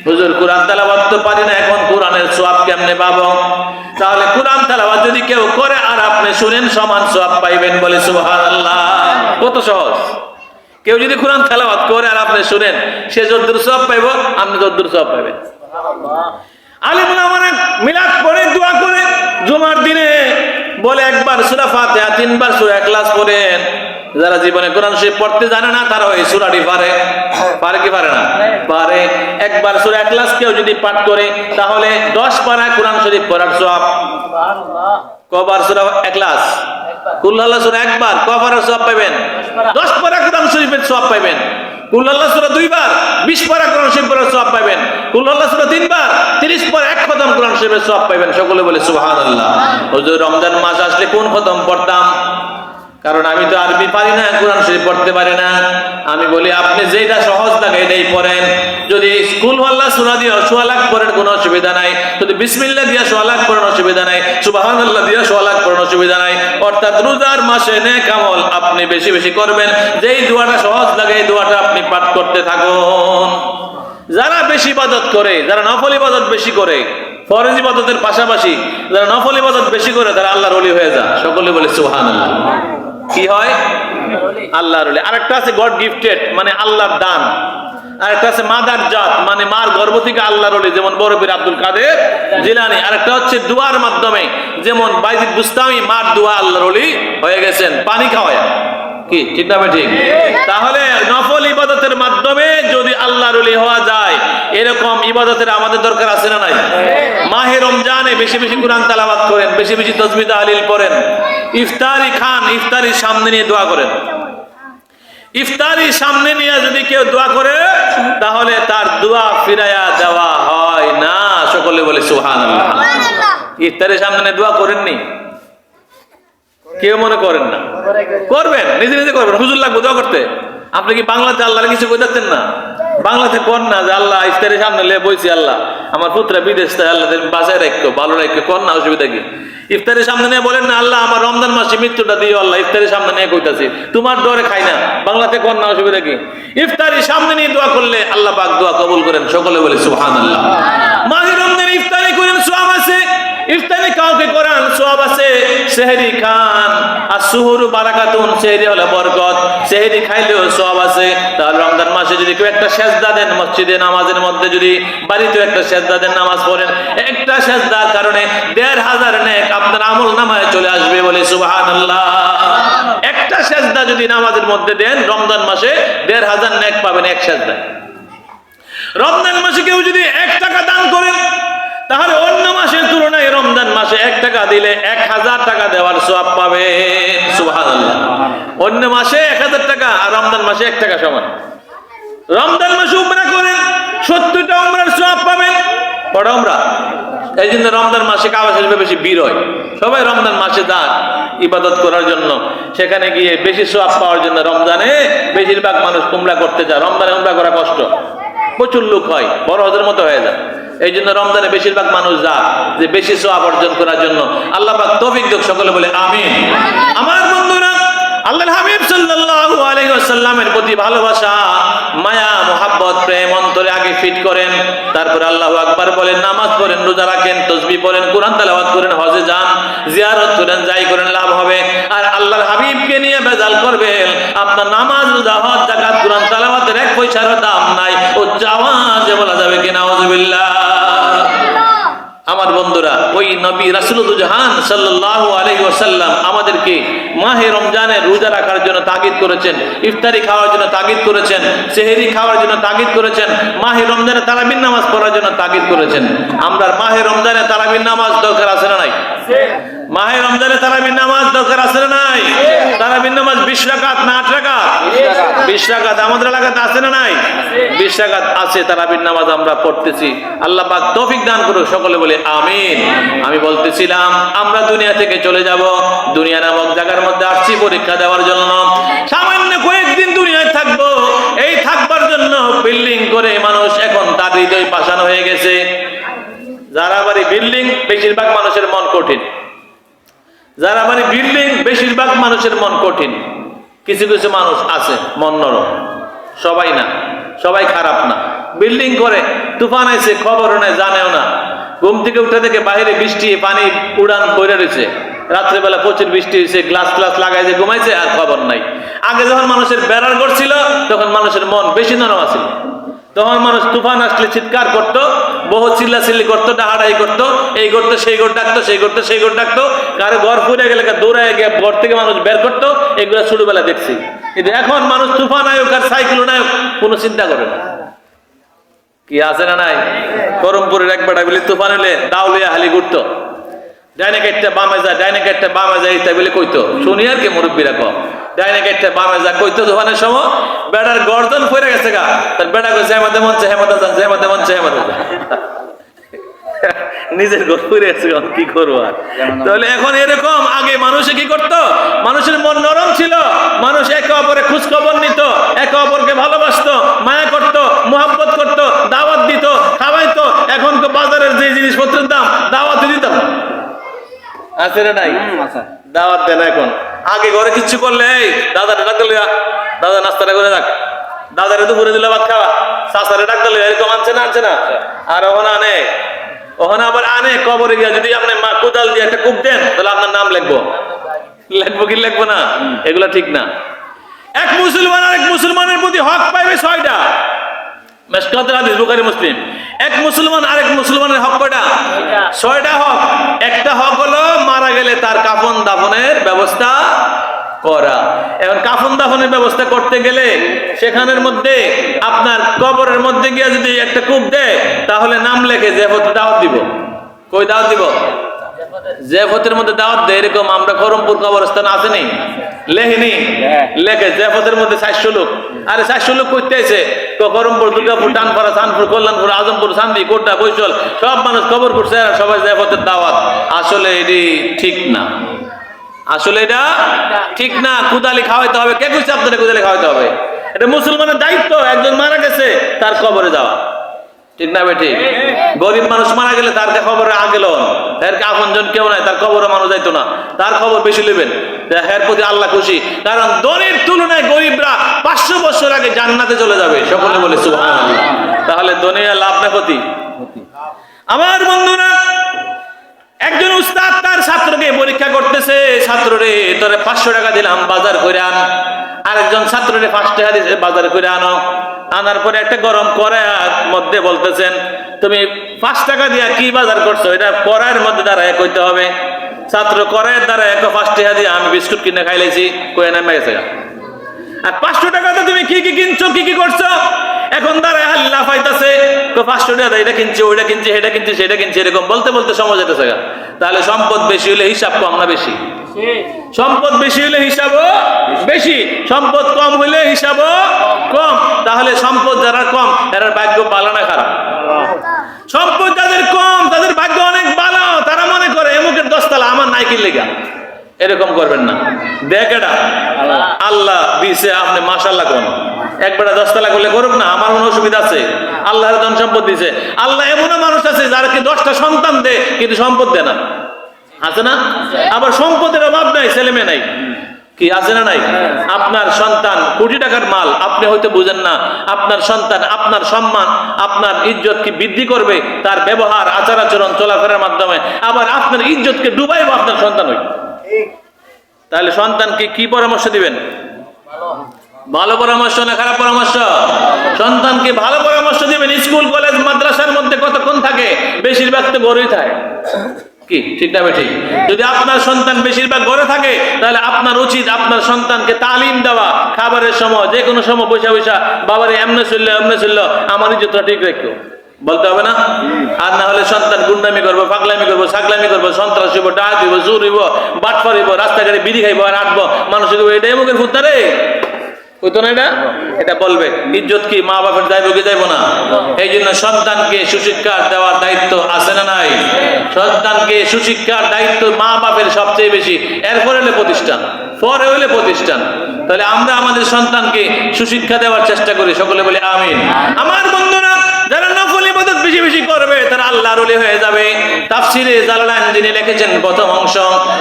হুজুর কোরআন তেলাওয়াত তো পারি না, এখন কোরআনের সওয়াব কেমনে পাবো? তাহলে কোরআন তেলাওয়াত যদি কেউ করে আর আপনি শুনেন, সমান সওয়াব পাইবেন। বলে সুবহানাল্লাহ। কত সহজ। কেউ যদি কোরআন তেলাওয়াত করে আর আপনি শুনেন, সে যদ্দুর সওয়াব পাইব, আপনি যদ্দুর সওয়াব পাইবেন। আলিমুল আমারে মিলাদ পড়ে দোয়া করে জুমার দিনে বলে একবার সূরা ফাতিহা, 3 বার সূরা ইখলাস পড়েন। যারা জীবনে কোরআন শরীফ পড়তে জানে না তারা ওই সূরাটি পারে। পারে কি পারে না? পারে। একবার সূরা ইখলাস কেউ যদি পাঠ করে তাহলে 10 পারা কোরআন শরীফ পড়ার সওয়াব। সুবহানাল্লাহ। কবার সূরা ইখলাস? কুল আল্লাহ সূরা একবার, কবার সওয়াব পাবেন? 10 পারা কোরআন শরীফের সওয়াব পাবেন। কুল আল্লাহ সূরা 2 বার, 20 পারা কোরআন শরীফ পড়ার সওয়াব পাবেন। কুল আল্লাহ সূরা 3 বার, 30 পারা এক খতম কোরআন শরীফের সওয়াব পাবেন। সকলে বলে সুবহানাল্লাহ। হুজুর রমজান মাস আসলে কোন খতম পড়তাম? কারণ আমি তো আরবি পারি না, কোরআন শরীফ পড়তে পারি না। আমি বলি আপনি যেটা সহজ লাগে এটাই পড়েন। যদি কুল আল্লাহ সূরা দিয়ে 100 লাখ পড়েন কোনো অসুবিধা নাই, যদি বিসমিল্লাহ দিয়ে 100 লাখ পড়েন অসুবিধা নাই, সুবহানাল্লাহ দিয়ে 100 লাখ পড়েন অসুবিধা নাই। অর্থাৎ রোজার মাসে নেক আমল আপনি বেশি বেশি করবেন। যেই দোয়াটা সহজ লাগে এই দোয়াটা আপনি পাঠ করতে থাকুন। যারা বেশি ইবাদত করে, যারা নফল ইবাদত বেশি করে, ফরজ ইবাদতের পাশাপাশি যারা নফল ইবাদত বেশি করে, তারা আল্লাহর ওলি হয়ে যায়। সকলে বলে সুবহানাল্লাহ। কি হয়? আল্লাহর ওলি। আরেকটা আছে গড গিফটেড, মানে আল্লাহর দান। আরেকটা আছে মাদার জাত, মানে মার গর্ভ থেকে আল্লাহর ওলি, যেমন বড় পীর আব্দুল কাদের জিলানী। আরেকটা হচ্ছে দুয়ার মাধ্যমে, যেমন বাইজিদ বুস্তামি মার দোয়া আল্লাহর ওলি হয়ে গেছেন পানি খাওয়ায়। কি ঠিক না? ঠিক। তাহলে নফল ইবাদতের মাধ্যমে যদি আল্লাহর ওলি হওয়া যায়, এরকম ইবাদতের আমাদের দরকার আছে না নাই? মাহে রমজানে বেশি বেশি কোরআন তেলাওয়াত করেন, বেশি বেশি তাসবিহ তাহলিল পড়েন। ইফতারি খান, ইফতারি সামনে নিয়ে দোয়া করেন। ইফতারি সামনে নিয়ে যদি কেউ দোয়া করে তাহলে তার দোয়া ফিরাইয়া দেওয়া হয় না। সকলে বলে সুবহানাল্লাহ। ইফতারি সামনে নিয়ে দোয়া করেননি? কেউ মনে করেন না? করবেন, নিজে নিজে করবেন। হুজুর লাগবে দোয়া করতে। আপনি কি বাংলাতে আল্লাহর কিছু কইতেছেন না? বাংলাতে কোন না যে আল্লাহ ইফতারের সামনে লে বইছি, আল্লাহ আমার পুত্র বিদেশ থেকে, আল্লাহ বাসায় রাখো, ভালো রাখো, কোন না, অসুবিধা কি? ইফতারের সামনে নিয়ে বলেন না আল্লাহ আমার রমজান মাসে মৃত্যুটা দিও, আল্লাহ ইফতারের সামনে নিয়ে কইতাছি, তোমার ডরে খাই না। বাংলাতে কোন না, অসুবিধা কি? ইফতারের সামনে নিয়ে দোয়া করলে আল্লাহ পাক দোয়া কবুল করেন। সকলে বলে সুবহানাল্লাহ। মাহে রমজানে ইফতারি করেন, সওয়াব আছে। ইফতারি কাউকে করান, সওয়াব আছে। সেহরি খান, আসুহুরু বারাকাতুন, সেহরি হলো বরকত, সেহরি খাইলেও সওয়াব আছে। তাহলে রমজান মাসে যদি কেউ একটা সেজদা দেন, মসজিদে নামাজের মধ্যে যদি বাড়িতে একটা সেজদা দেন, নামাজ পড়েন, একটা সেজদার কারণে 1500 নেক আপনার আমল নামায় চলে আসবে। বলে সুবহানাল্লাহ। একটা সেজদা যদি নামাজের মধ্যে দেন রমজান মাসে 1500 নেক পাবেন এক সেজদা। রমজান মাসে কেউ যদি 1 টাকা দান করেন তাহলে অন্য মাসের তুলনায় রমজান মাসে 1 টাকা দিলে 1000 টাকা দেওয়ার সওয়াব পাবেন। সুবহানাল্লাহ। অন্য মাসে 1000 টাকা আর রমজান মাসে 1 টাকা সমান। রমজান মাসে উমরা করেন, 70টা উমরার সওয়াব পাবেন। বড় উমরা। এই জন্য রমজান মাসে কাবা শরীফে বেশি ভিড় হয়। সবাই রমজান মাসে যান ইবাদত করার জন্য, সেখানে গিয়ে বেশি সওয়াব পাওয়ার জন্য রমজানে বেশিরভাগ মানুষ উমরা করতে যায়। রমজানে উমরা করা কষ্ট, প্রচুর লোক হয়, বড় হজের মতো হয়ে যায়। এই জন্য রমজানে বেশিরভাগ মানুষ যায় যে বেশি সওয়াব অর্জন করার জন্য। আল্লাহ পাক তৌফিক দেখ। সকলে বলে আমিন। আমার বন্ধুরা, আল্লাহর হাবিব সাল্লাল্লাহু আলাইহি ওয়াসাল্লামের প্রতি ভালোবাসা, মায়া, মুহাব্বত, প্রেম অন্তরে আগে ফিট করেন। তারপর আল্লাহু আকবার বলেন, নামাজ পড়েন, রোজা রাখেন, তাসবিহ পড়েন, কোরআন তেলাওয়াত করেন, হজে যান, জিয়ারত করেন, যাই করেন লাভ হবে। আর আল্লাহর হাবিবকে নিয়ে বেজাল করবেন, আপনার নামাজ, রোজা, হজ, যাকাত, কোরআন তেলাওয়াতের 1 পয়সারও দাম নাই। ও জাওয়াজে বলা যাবে কি নাউজুবিল্লাহ। আমার বন্ধুরা, ওই ওই নবী রাসূলুল জাহান সাল্লাল্লাহু আলাইহি ওয়াসাল্লাম আমাদেরকে মাহে রমজানে রোজা রাখার জন্য তাগিদ করেছেন, ইফতারি খাওয়ার জন্য তাগিদ করেছেন, সেহরি খাওয়ার জন্য তাগিদ করেছেন, মাহে রমজানে তারাবির নামাজ পড়ার জন্য তাগিদ করেছেন। আমরা মাহে রমজানে তারাবির নামাজ দরকার আছে না নাই? মাহে রমজানে তারাবির নামাজ দরকার আছে না নাই? তারাবির নামাজ 20 রাকাত না 8 রাকাত? 20 রাকাত আমাদের এলাকাতে আছে না নাই? 20 রাকাত আছে। তারাবির নামাজ আমরা পড়তেছি। আল্লাহ পাক তৌফিক দান করুক, সকলে বলে আমিন। আমি বলতেছিলাম আমরা দুনিয়া থেকে চলে যাব, দুনিয়া নামক জায়গার মধ্যে আসছি পরীক্ষা দেওয়ার জন্য। সামান্য কয়েকদিন দুনিয়ায় থাকবো, এই থাকবার জন্য বিল্ডিং করে মানুষ এখন তার হৃদয় পাষাণ হয়ে গেছে। যারা বাড়ি বিল্ডিং, বেশিরভাগ মানুষের মন কঠিন। যারা বাড়ি বিল্ডিং, বেশিরভাগ মানুষের মন কঠিন। কিছু কিছু মানুষ আছে মন নরম, সবাই না, সবাই খারাপ না। বিল্ডিং করে, তুফান আইছে খবরও নাই, জানেও না। ঘুম থেকে উঠে দেখে বাইরে বৃষ্টি, পানি উড়ান বইরে রয়েছে, রাত্রেবেলা প্রচুর বৃষ্টি হয়েছে, গ্লাস গ্লাস লাগাইছে, ঘুমাইছে, আর খবর নাই। আগে যখন মানুষের বেড়ার ঘর ছিল তখন মানুষের মন বেশি নরম আছিল। তখন মানুষ তুফান আসলে চিৎকার করতো, বহু চিল্লাচিল্লি করতো, ডাহাডাহি করতো, এই করতো সেই ঘর ডাকতো, সেই করতো সেই ঘর ডাকতো। কারো ঘর পুড়ে গেলে দৌড়ায় গিয়ে ঘর থেকে মানুষ বের করতো। এগুলো ছোটবেলা দেখছি। কিন্তু এখন মানুষ তুফান আয়োগ আর সাইক্লোন আয়োগ কোনো চিন্তা করে না। কি আছে না নাই? করমপুরের এক বেটা বলে তুফান হলে দাউলিয়া হালি ঘুরতো, ডাইনে কাটতে বামে যা, ডাইনে কাটতে বামে যা, ইত্যাদি বলে কইতো। শুনি আর কি মুরব্বীরা কম, ডাইনে কাটতে বামে যা কইতো। তুফানের সময় বেড়ার গর্দন পড়ে গেছে গা, তার বেড়া কইছে হেমাতে মনছে হেমাতে যান, হেমাতে মনছে হেমাতে যান। নিজের ঘর পড়ে গেছে, কি করবো আর। তাহলে এখন এরকম, আগে মানুষে কি করতো? মানুষের মন নরম ছিল, মানুষ একে অপরে খোঁজ খবর নিত, একে অপরকে ভালোবাসতো, মায়া করতো, মোহাব্বত করতো, দাওয়াত দিত, খাওয়াইতো। এখন তো বাজারের যে জিনিসপত্রের দাম, দাওয়াত দিতাম আছে না নাই? দাওয়াত দেন এখন। আগে ঘরে কিচ্ছু করলে এই দাদারে ডাক দিল, দাদা নাস্তাটা করে রাখ, দাদারে দুপুরে দিল ভাত খাওয়া, চাচারে ডাক দিল, এরকম আনছে না আনছে না। আর ওখানে আনে, ওখানে আবার আনে কবরে গিয়া যদি আপনি মা কোদাল দিয়ে একটা কূপ দেন তাহলে আপনার নাম লিখবো, লিখবো কি লিখবো না? এগুলা ঠিক না। এক মুসলমান আর এক মুসলমানের প্রতি হক পাইবে 6টা। মেশকাতের হাদিস, বুখারী মুসলিম। এক মুসলমান আরেক মুসলমানের হক কয়টা? 6টা হক। একটা হক হলো মারা গেলে তার কাফন দাফনের ব্যবস্থা করা। এখন কাফন দাফনের ব্যবস্থা করতে গেলে সেখানের মধ্যে আপনার কবরের মধ্যে গিয়ে যদি একটা কূপ দেয় তাহলে নাম লেখে যে দাওয়াত দিব। কই দাওয়াত দিব? যে ফতের মধ্যে দাওয়াত দেয়, এরকম আমরা করমপুর কবরস্থান আসেনি, লেখিনি, লেখে যে ফতের মধ্যে 400 লোক। আরে 400 লোক করতে আছে করমপুর, দুর্গাপুর, টানপাড়া, চাঁদপুর, কল্যাণপুর, আজমপুর, চান্দি, কোট্টা, বৈশল সব মানুষ কবর করছে, সবাই যে ফতের দাওয়াত। আসলে এটি ঠিক না, আসলে এটা ঠিক না। কুদালি খাওয়াইতে হবে। কে কইছে আপনাদের কুদালি খাওয়াইতে হবে? এটা মুসলমানের দায়িত্ব। একজন মারা গেছে তার কবরে যাওয়া, ঠিক না বেটি? গরিব মানুষ মারা গেলে তার খবরে আগেল, এর আপনজন কেউ নাই, তার খবরে মানুষ যাইতো না, তার খবর বেশি নেবেন, এর প্রতি আল্লাহ খুশি। কারণ ধনীর তুলনায় গরিবরা 500 বছর আগে জান্নাতে চলে যাবে। সকলে বলে সুবহানাল্লাহ। তাহলে ধনীরা লাভ না ক্ষতি? আমার বন্ধুরা, একজন উস্তাদ তার ছাত্রকে পরীক্ষা করতেছে, ছাত্ররে তোরে 500 টাকা দিলাম, বাজার করে আন। আরেকজন ছাত্ররে 5 টাকা দিয়েছে, বাজার করে আনো। আনার পরে একটা গরম কড়াইয়ের মধ্যে বলতেছেন, তুমি 5 টাকা দিয়া কি বাজার করছো? এটা কড়াইয়ের মধ্যে দাঁড়ায় কইতে হবে। ছাত্র কড়াইয়ের দাঁড়ায় 5 টাকা দিয়ে আমি বিস্কুট কিনে খাইলেছি, কয়ে নামে গেছে। আর 500 টাকাতে তুমি কি কি কিনছো, কি কি করছো? এখন দাঁড়ায় আল্লাহ পাইতেছে 500 টাকা, এটা কিনছি, ওইটা কিনছি, সেটা কিনছি, সেটা কিনছি, এরকম বলতে বলতে সময় যেতেছে। তাহলে সম্পদ বেশি হলে হিসাব কম না বেশি? সম্পদ বেশি হলে হিসাবও বেশি, সম্পদ কম হলে হিসাবও কম। তাহলে সম্পদ যারা কম এরা ভাগ্য ভালো না খারাপ? সম্পদ যাদের কম তাদের ভাগ্য অনেক ভালো। তারা মনে করে এমুকের 10 তলা আমার নাইকের লেগা। এরকম করবেন না। দেখ এটা আল্লাহ দিছে, আপনি মাশাআল্লাহ কোন একবারে 10 তলা করলে করুক না, আমার কোনো অসুবিধা আছে? আল্লাহর ধন সম্পদ দিছে। আল্লাহ এমনও মানুষ আছে যারা কি 10টা সন্তান দেয় কিন্তু সম্পদ দেয় না, আছে না? আবার সম্পদের অভাব নাই, ছেলে মেয়ে নাই, কি আছে না নাই? আপনার সন্তান কোটি টাকার মাল, আপনি হয়তো বুঝেন না। আপনার সন্তান আপনার সম্মান, আপনার ইজ্জতকে বৃদ্ধি করবে তার ব্যবহার, আচার আচরণ, চলাফেরার মাধ্যমে। আবার আপনার ইজ্জতকে ডুবাইব আপনার সন্তান হই। তাহলে সন্তানকে কি পরামর্শ দিবেন? ভালো পরামর্শ না খারাপ পরামর্শ? সন্তানকে ভালো পরামর্শ দিবেন। স্কুল কলেজ মাদ্রাসার মধ্যে কতক্ষণ থাকে? বেশিরভাগ তো ঘরেই থাকে। কি ঠিক না ঠিক? যদি আপনার সন্তান বেশিরভাগ ঘরে থাকে তাহলে আপনার উচিত আপনার সন্তানকে তালিম দেওয়া, খাবারের সময় যে কোনো সময় বসে বসে বাবারে এমনে চললো আমার ইজ্জতটা ঠিক রাখো বলতে হবে না? আর না হলে সন্তান গুন্ডামি করবো, পাগলামি করবো, ছাগলামি করবো, সন্ত্রাস হইব, ডাক দিব, চুর হইব, বাট পারিব, রাস্তাঘাটে বিড়ি খাইব আর আটবো, মানুষের এটাই মুখের ফুটতা রে হইতো না। এটা বলবে ইজ্জত কি মা বাপের যাইব কি যাইব না? এই জন্য সন্তানকে সুশিক্ষার দেওয়ার দায়িত্ব আছে না নাই? সন্তানকে সুশিক্ষার দায়িত্ব মা বাপের সবচেয়ে বেশি, এরপরে হলে প্রতিষ্ঠান, পরে হইলে প্রতিষ্ঠান। তাহলে আমরা আমাদের সন্তানকে সুশিক্ষা দেওয়ার চেষ্টা করি, সকলে বলি আমিন। আমার বন্ধুরা, যারা নফল ইবাদত বেশি বেশি করবে তারা আল্লাহর ওলি হয়ে যাবে। তাফসিরে জালালাইন যিনি লিখেছেন প্রথম অংশ,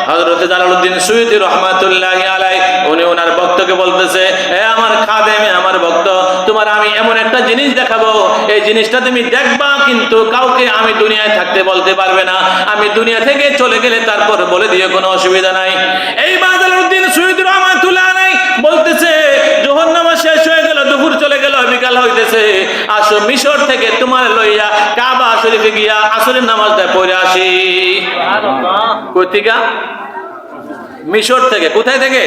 হযরত জালালউদ্দিন সুয়ুতী রাহমাতুল্লাহি আলাইহি, উনি ওনার ভক্তকে বলতেছে, হে আমার খাদেম, আমার ভক্ত, তোমার আমি এমন একটা জিনিস দেখাবো, এই জিনিসটা তুমি দেখবা, কিন্তু কাউকে আমি দুনিয়ায় থাকতে বলতে পারবে না, আমি দুনিয়া থেকে চলে গেলে তারপর বলে দিয়ে কোনো অসুবিধা নাই। এই জালালউদ্দিন সুয়ুতী রাহমাতুল্লাহি আলাইহি বলতেছে, যোহর নামাজ শেষ হয়ে গেল, দুপুর চলে গেল, বিকাল হইতেছে, আসো মিশর থেকে তোমার লইয়া কাবা শরীফে গিয়া আসরের নামাজটা পড়ে আসি। কোথেকে? মিশর থেকে। কোথায় থেকে?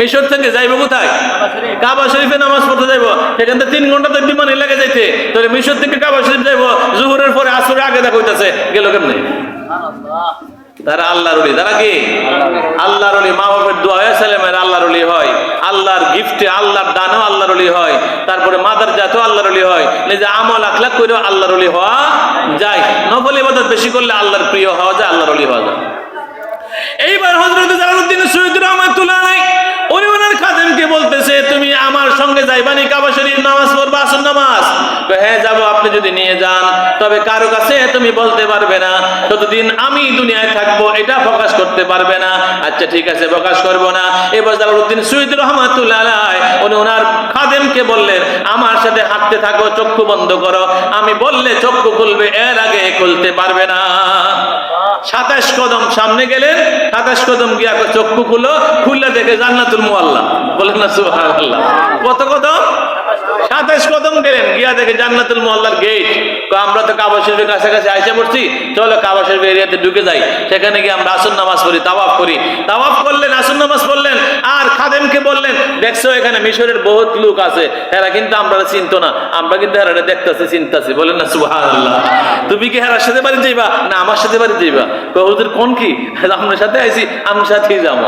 মিশর থেকে যাইবো কোথায়? কাবা শরীফে নামাজ পড়তে যাইবো, সেখান থেকে 3 ঘন্টা তো বিমানে লেগে যাইতে, তাহলে মিশর থেকে কাবা শরীফ যাইবো, জোহরের পরে আসরের আগে দেখা হইতাছে, গেল কেমনে? তারা আল্লাহর ওলি। তারা কি আল্লাহর ওলি? মা বাপের দোয়া সালামের আল্লাহর ওলি হয়, আল্লাহর গিফটে, আল্লাহর দানও আল্লাহর ওলি হয়, তারপরে মাদার জাতও আল্লাহর ওলি হয়, নিজে আমল আখলাক করেও আল্লাহর ওলি হওয়া যায়। নফল ইবাদত বেশি করলে আল্লাহর প্রিয় হওয়া যায়, আল্লাহর ওলি হওয়া যায়। এইবার হযরত জালালউদ্দিন সুয়ুতী রাহমাতুল্লাহ আলাইহি উনি ওনার খাদেমকে বলতেছে, তুমি আমার সঙ্গে যাইবানি কাবা শরীফ নামাজ পড়বা, আসর নামাজ? হ্যাঁ যাবো, আপনি যদি নিয়ে যান, তবে কারো কাছে তুমি বলতে পারবে না, ততদিন আমি দুনিয়ায় থাকবো এটা প্রকাশ করতে পারবে না। আচ্ছা ঠিক আছে, প্রকাশ করবো না। এবার জালালউদ্দিন সুয়ুতী রাহমাতুল্লাহ আলাইহি উনি ওনার খাদেমকে বললেন, আমার সাথে হাঁটতে থাকো, চক্ষু বন্ধ করো, আমি বললে চক্ষু খুলবে, এর আগে খুলতে পারবে না। 27 কদম সামনে গেলেন, 27 কদম গিয়া চক্ষু খুললে দেখে জান্নাতুল মুআল্লা। বলেন না সুবহানাল্লাহ। কত কদম? 27 কদম গেলেন, গিয়া দেখে জান্নাতুল মুআল্লার গেট। আমরা তো কাবা শরীফের কাছাকাছি আইসা পড়ছি, চলো কাবা শরীফ এরিয়াতে ঢুকে যাই, সেখানে গিয়ে আমরা আসর নামাজ পড়ি, তাওয়াফ করি। তাওয়াফ করলেন, আসর নামাজ পড়লেন, আর খাদেমকে বললেন, দেখছো এখানে মিশরের বহুত লোক আছে, এরা কিন্তু আমরা চিনতো না, আমরা কিন্তু এরা দেখতেছি, চিনতাছি। বলেন না সুবহানাল্লাহ। তুমি কি এরার সাথে বাড়ি যাইবা না আমার সাথে বাড়ি যাইবা? হুজুর কোন কি? আপনার সাথে আইছি, আমার সাথেই যাবো।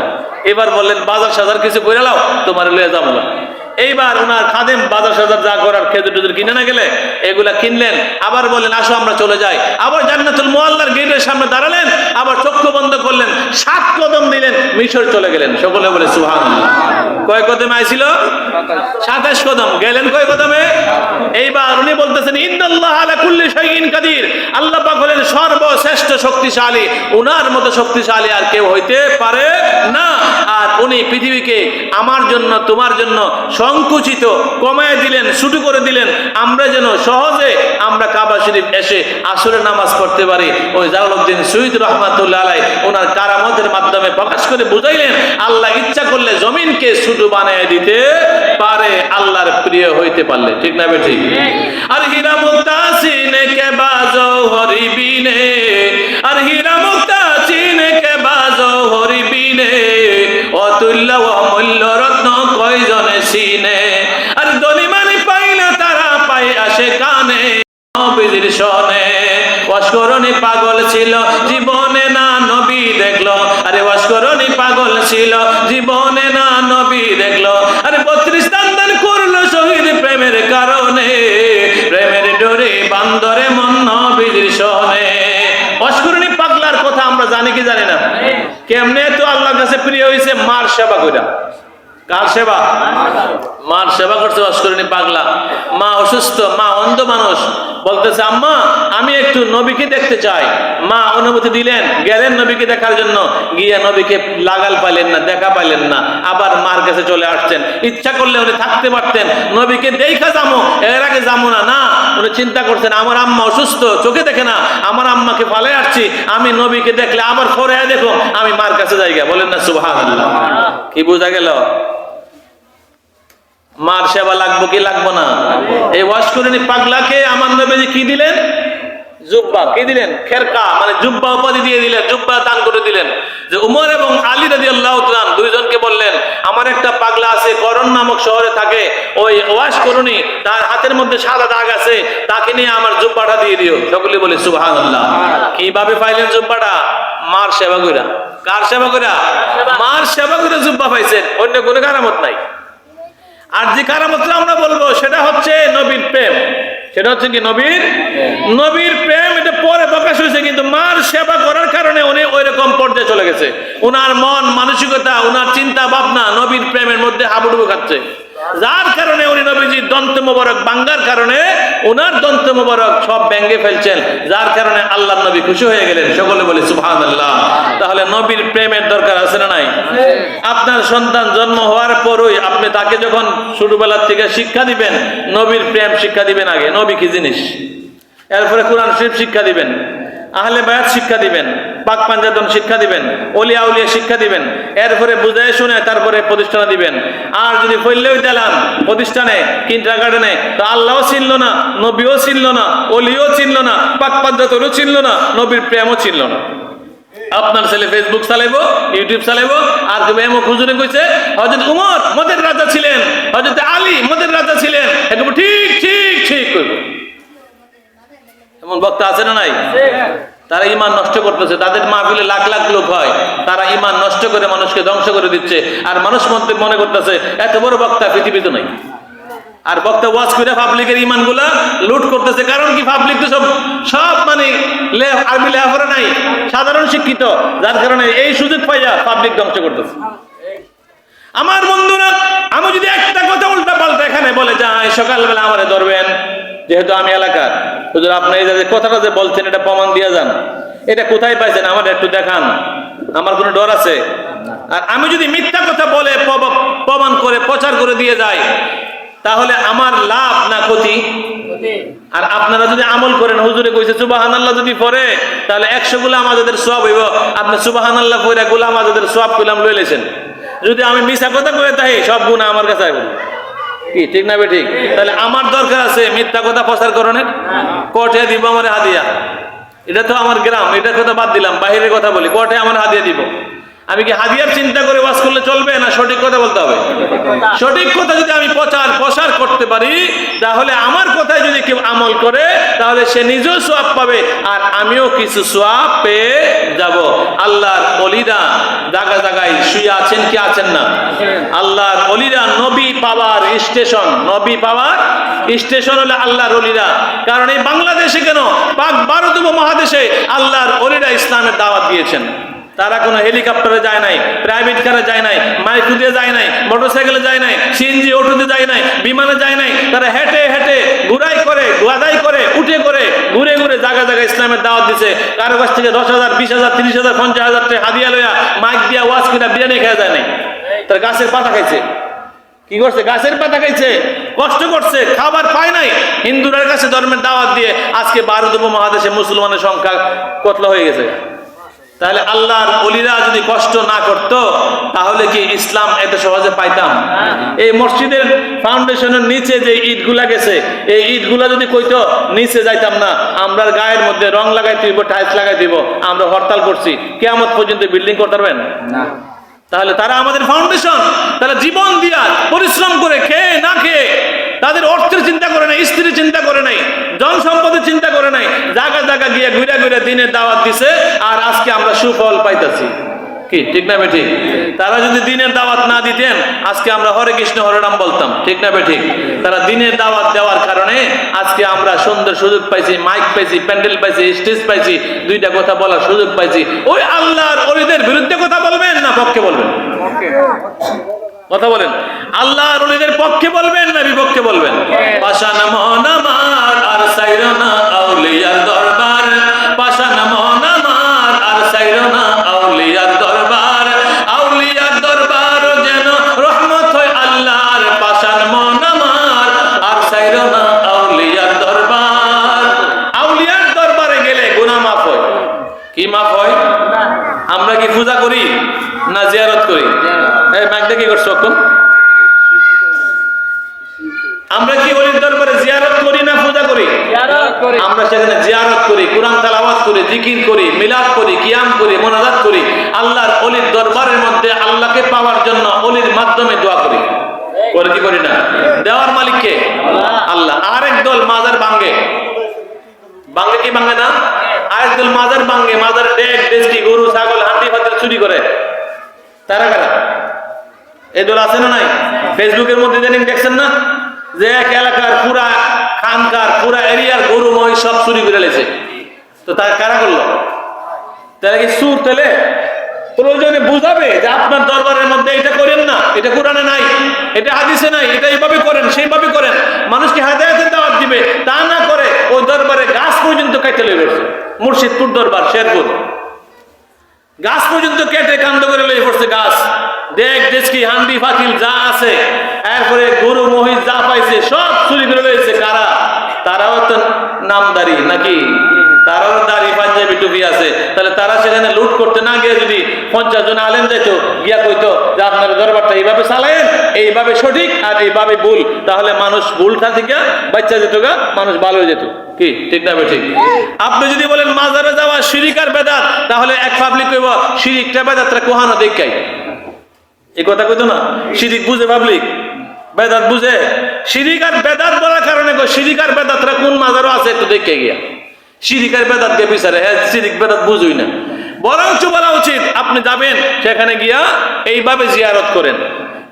এবার বললেন, বাজার সাজার কিছু করে লাও, তোমার লইয়া যাবো। এইবার ওনার খাদেম বাজার সাজার যা করার, খেজুর টেজুর কিনে না গেলে এগুলা কিনলেন, আবার বললেন আসো আমরা চলে যাই। আবার জান্নাতুল মুআল্লার গেটের সামনে দাঁড়ালেন, আবার চক্ষু বন্ধ করলেন, 7 কদম দিলেন, মিশর চলে গেলেন। সকলে বলে সুবহানাল্লাহ। কয় কদমে আইছিল? 27 কদম। গেলেন কয় কদমে? এইবার উনি বলতেছেন, ইন্নাল্লাহা আলা কুল্লি শাইইন কাদির, আল্লাহ পাক হলেন সর্বশ্রেষ্ঠ শক্তিশালী, উনার মতো শক্তিশালী আর কেউ হইতে পারে না। আর উনি পৃথিবীকে আমার জন্য, তোমার জন্য সংকুচিত কমায় দিলেন, ছোট করে দিলেন, আমরা যেন সহজে আমরা কাবা শরীফ এসে আসরের নামাজ পড়তে পারি। ওই জালালউদ্দিন সুয়ুতী রাহমাতুল্লাহ আলাইহি ওনার কারামতের মাধ্যমে প্রকাশ করে বুঝাইলেন, আল্লাহ ইচ্ছা করলে জমিনকে ছোট বানিয়ে দিতে পারে, আল্লাহর প্রিয় হইতে পারলে। ঠিক না ঠিক? আর হীরা মুক্তা সিনে কে বাজো হরিবিনে, আর হীরা মুক্তা সিনে কে বাজো হরিবিনে, অতুল্য অমূল্য রত্ন কয়জনে সিনে, আর ধনী মানি পাইলে তারা পাই আসে কানে, নবীর শনে। ওয়াসকরণী পাগল ছিল জীবনে না নবী দেখলো, আরে ওয়াসকরণী পাগল ছিল জীবনে না নবী দেখলো, আরে 32 দান করলো শহীদ প্রেমের কারণে, প্রেমের ডোরে বান্দরে মন নবীর শনে। ওয়াসকরণী পাগলার কথা আমরা জানি কি জানি না? কেমনে তো আল্লাহর কাছে প্রিয় হইছে? মার সেবা কইরা। কার সেবা? মার সেবা করছে ওয়াসকরণী পাগলা। মা অসুস্থ, মা অন্ধ মানুষ, বলতেছে আম্মা আমি একটু নবীকে দেখতে চাই। মা অনুমতি দিলেন, গেলেন নবীকে দেখার জন্য, গিয়ে নবীকে লাগাল পাইলেন না, দেখা পাইলেন না, আবার মার কাছে চলে আসছেন। ইচ্ছা করলে উনি থাকতে পারতেন, নবীকে দেখা যাবো, এর আগে যাবো না, না উনি চিন্তা করছেন আমার আম্মা অসুস্থ, চোখে দেখে না, আমার আম্মাকে ফালে আসছি, আমি নবীকে দেখলে আবার ফরে দেখো, আমি মার কাছে যাই গা। বলেন না সুবহানাল্লাহ। কি বোঝা গেল? মার সেবা লাগবো কি লাগবো না? এই ওয়াসকরণী পাগলাকে আমার নবীজি কি দিলেন? জুব্বা কি দিলেন? খেরকা, মানে জুব্বা উপাধি দিয়ে দিলেন, জুব্বা দান করে দিলেন। যে উমর এবং আলী রাদিয়াল্লাহু তাআলা দুইজনকে বললেন, আমার একটা পাগলা আছে করণ নামক শহরে থাকে, ওই ওয়াশ করুনি, তার হাতের মধ্যে সাদা দাগ আছে, তাকে নিয়ে আমার জুব্বাটা দিয়ে দিও। সকলে বলে সুবহানাল্লাহ। কিভাবে পাইলেন জুব্বাটা? মার সেবা কইরা। কার সেবা কইরা? মার সেবা কইরা জুব্বা পাইছেন, অন্য কোনো কারামত নাই। আর যে কারামতটা আমরা বলবো সেটা হচ্ছে নবীর প্রেম। সেটা হচ্ছে কি? নবীর প্রেম। এটা পরে প্রকাশ হয়েছে, কিন্তু মার সেবা করার কারণে উনি ওই রকম পর্যায়ে চলে গেছে। উনার মন মানসিকতা, উনার চিন্তা ভাবনা নবীর প্রেমের মধ্যে হাবুডুবু খাচ্ছে, যার কারণে উনি নবীজির দন্ত মোবারক ভাঙ্গার কারণে উনার দন্ত মোবারক সব ভেঙে ফেলছেন, যার কারণে আল্লাহর নবী খুশি হয়ে গেলেন। সকলে বলে সুবহানাল্লাহ। তাহলে নবীর প্রেমের দরকার আছে না নাই? আপনার সন্তান জন্ম হওয়ার পরই আপনি তাকে যখন ছোটবেলা থেকে শিক্ষা দিবেন, নবীর প্রেম শিক্ষা দিবেন আগে, নবী কি জিনিস। এরপরে কোরআন শরীফ শিক্ষা দিবেন, আহলে বায়াত শিক্ষা দিবেন, পাক পাঞ্জাতন শিক্ষা দিবেন, ওলিয়া উলিয়া শিক্ষা দিবেন। এরপরে বুঝায় শুনে তারপরে প্রতিষ্ঠানে দিবেন। আর যদি ফইলেও দিলাম প্রতিষ্ঠানে, কিন্ডারগার্টেনে, তো আল্লাহও চিনল না, নবীও চিনল না, ওলিও চিনল না, পাক পাঞ্জাতনও চিনল না, নবীর প্রেমও চিনল না। আপনার ছেলে ফেসবুক চালাইবো, ইউটিউব চালাইবো, আর তুমি এমন হুজুরে কইছে হযরত উমর মদের রাজা ছিলেন, হযরত আলী মদের রাজা ছিলেন, একদম ঠিক ঠিক ঠিক কইব। এমন বক্তা আছে না নাই? তারা ঈমান নষ্ট করতেছে। তাদের মাহফিলে লাখ লাখ লোক হয়, তারা ঈমান নষ্ট করে মানুষকে ধ্বংস করে দিচ্ছে। আর মানুষ মনে করতেছে এত বড় বক্তা পৃথিবীতে নাই। আর বক্তা ওয়াজ করে পাবলিকের ঈমান গুলা লুট করতেছে। কারণ কি? পাবলিক তো সব মানে আরবি লেখাপড়া নাই, সাধারণ শিক্ষিত, যার কারণে এই সুযোগ পাইয়া পাবলিক ধ্বংস করতেছে। আমার বন্ধুরা, আমি যদি একটা কথা উল্টা পাল্টা এখানে বলে যাই, সকালবেলা আমারে ধরবেন, যেহেতু আমি এলাকার হুজুর, আপনি এই যে কথাটা যে বলছেন এটা প্রমাণ দিয়ে যান, এটা কোথায় পাইছেন আমার একটু দেখান, আমার কোনো ডর আছে? আর আমি যদি মিথ্যা কথা বলে প্রমাণ করে প্রচার করে দিয়ে যাই, তাহলে আমার লাভ না ক্ষতি? আর আপনারা যদি আমল করেন, হুজুরে কইছে সুবহানাল্লাহ যদি পড়ে, তাহলে 100 গোলাম আজাদের সওয়াব হইব। আপনি সুবহানাল্লাহ পড়ে গোলাম আজাদের সওয়াব কইলাম লই লেছেন। যদি আমি মিছা কথা কয়ে তাই, সব গুনাহ আমার কাছে আইব। কি ঠিক না? ঠিক। তাহলে আমার দরকার আছে মিথ্যা কথা প্রচার করার? কোটে দিব আমার হাদিয়া। এটা তো আমার গ্রাম, এটার কথা বাদ দিলাম, বাহিরের কথা বলি। কোটে আমার হাদিয়া দিব। আমি কি হাদিয়ার চিন্তা করে ওয়াজ করলে চলবে, না সঠিক কথা বলতে হবে? সঠিক কথা যদি আমি প্রচার করতে পারি, তাহলে আমার কথায় যদি কেউ আমল করে, তাহলে সে নিজেও সওয়াব পাবে, আর আমিও কিছু সওয়াব পেয়ে যাব। আল্লাহর ওলিরা জায়গা জায়গায় শুয়ে আছেন কি আছেন না? আল্লাহর ওলিরা নবী পাওয়ার স্টেশন, নবী পাওয়ার স্টেশন হলো আল্লাহর ওলিরা। কারণ এই বাংলাদেশে কেন, পাক ভারত উপমহাদেশে আল্লাহর ওলিরা ইসলামের দাওয়াত দিয়েছেন। তারা কোনো হেলিকপ্টারে যায় নাই, প্রাইভেট কারে যায় নাই, মাইক্রো দিয়ে যায় নাই, মোটরসাইকেলে যায় নাই, সিএনজি অটোতে যায় নাই, বিমানে যায় নাই। তারা হেঁটে হেঁটে ঘুরাই করে, গাদাই করে, উঠে করে, ঘুরে ঘুরে জায়গা জায়গায় ইসলামের দাওয়াত দিছে। কারো কাছ থেকে 10,000, 20,000, 30,000, 50,000 টাকা হাদিয়া লইয়া মাইক দিয়া ওয়াজ কিনা বিরিয়ানি খাওয়া যায় নাই। তার গাছের পাতা খাইছে। কি করছে? গাছের পাতা খাইছে, কষ্ট করছে, খাবার পায় নাই। হিন্দুদের কাছে ধর্মের দাওয়াত দিয়ে আজকে ভারত উপমহাদেশে মুসলমানের সংখ্যা কতলা হয়ে গেছে। তাহলে আল্লাহর ওলিরা যদি কষ্ট না করত, তাহলে কি ইসলাম এত সহজে পাইতাম? এই মসজিদের ফাউন্ডেশনের নিচে যে ইটগুলা গেছে, এই ইটগুলা যদি কইতো নিচে যাইতাম না, আমরা গায়ের মধ্যে রং লাগাই দিব, টাইলস লাগাই দিব, আমরা হরতাল করছি, কিয়ামত পর্যন্ত বিল্ডিং করতে পারবেন না। তাহলে তারা আমাদের ফাউন্ডেশন, তারা জীবন দিয়া পরিশ্রম করে, খেয়ে না খেয়ে, তাদের অর্থের চিন্তা করে নাই, স্ত্রীর চিন্তা করে নাই, জন সম্পদের চিন্তা করে নাই, জায়গা জায়গা গিয়ে ঘুরে ঘুরে দিনের দাওয়াত দিছে। আর আজকে আমরা সুফল পাইতেছি। কি ঠিক না ঠিক? তারা যদি দিনের দাওয়াত না দিতেন, আজকে আমরা হরে কৃষ্ণ হরে রাম বলতাম। ঠিক না ঠিক? তারা দিনের দাওয়াত দেওয়ার কারণে আজকে আমরা সুন্দর সুযোগ পাইছি, মাইক পাইছি, প্যান্ডেল পাইছি, স্টেজ পাইছি, দুইটা কথা বলার সুযোগ পাইছি। ওই আল্লাহর ওলিদের বিরুদ্ধে কথা বলবেন না পক্ষে বলবেন? কথা বলেন, আল্লাহর ওলিদের পক্ষে বলবেন না বিপক্ষে বলবেন? পাশান মন আমার আর সাইরো না আউলিয়ার দরবার, পাশান মন আমার আর সাইরো না আউলিয়ার দরবার, আউলিয়ার দরবার যেন রহমত হয় আল্লাহর, পাশান মন আমার আর সাইরো না আউলিয়ার দরবার। আউলিয়ার দরবারে গেলে গুনাহ মাফ হয়। কি মাফ হয়? আমরা কি পূজা করি না জিয়ারত করি? এই মাইকটা কি করছো এখন? আমরা কি ওলির দরবারে জিয়ারত করি না পূজা করি? আমরা সেখানে জিয়ারত করি, কোরআন তেলাওয়াত করি, জিকির করি, মিলাদ করি, কিয়াম করি, মুনাজাত করি। আল্লাহর ওলির দরবারের মধ্যে আল্লাহকে পাওয়ার জন্য ওলির মাধ্যমে দোয়া করি। করে কি করি না? দেওয়ার মালিক কে? আল্লাহ। আরেক দল মাজার ভাঙে, ভাঙে কি ভাঙে না? আরেক দল মাজার ভাঙে, মাজার ডেক ডেস্কি গরু ছাগল হাঁটি ফাতিল চুরি করে। তারা কারা? এই দল আছে না নাই? ফেসবুকের মধ্যে দেখছেন না যে এক এলাকার পুরা খানকার পুরা এরিয়ার গরু মহিষ সব চুরি করে লেছে। তো তারা কারা করলো? তারা কি সুর তেলে প্রয়োজনে বুঝাবে যে আপনার দরবারের মধ্যে এটা করেন না, এটা কোরআনে নাই, এটা হাদিসে নাই, এটা এইভাবে করেন সেইভাবে করেন, মানুষকে হেদায়েতের দাওয়াত দিবে। তা না করে ওই দরবারে গাছ পর্যন্ত কেটে লয়ে পড়ছে। মুর্শিদপুর দরবার শেরপুর গাছ পর্যন্ত কেটে কাণ্ড করে লয়ে পড়ছে। গাছ দেখ দেশকি হান্ডি ফাকিল যা আছে, এরপরে গরু মহিষ যা পাইছে সব চুরি করে লয়েছে। কারা? তারাও তো নামদারি নাকি? তারাও দাড়ি পাঞ্জাবি টুপি আছে। তাহলে তারা সেখানে লুট করতে না গিয়ে যদি 50 জন আলেম যেত, গিয়া কইতো যে আপনার দরবারটা এইভাবে চালায়েন, এইভাবে সঠিক আর এইভাবে ভুল, তাহলে মানুষ ভুলটা থেকে বাচ্চা যেত গা, মানুষ ভালো হয়ে যেত। কি ঠিক না? ঠিক। আপনি যদি বলেন মাজারে যাওয়া শিরিক আর বেদাত, তাহলে এক পাবলিক কইব শিরিকটা বেদাতটা কোহানো দেখাই। এই কথা কইতো না? শিরিক বুঝে পাবলিক, বেদাত বুঝে। শিরিক আর বেদাত বলার কারণে শিরিক আর বেদাতরা কোন মাজারও আছে একটু দেখে গিয়া। শিরিক আর বেদাতকে বিচারে, হ্যাঁ শিরিক বেদাত বুঝুই না। বরঞ্চ বলা উচিত আপনি যাবেন সেখানে গিয়া এইভাবে জিয়ারত করেন,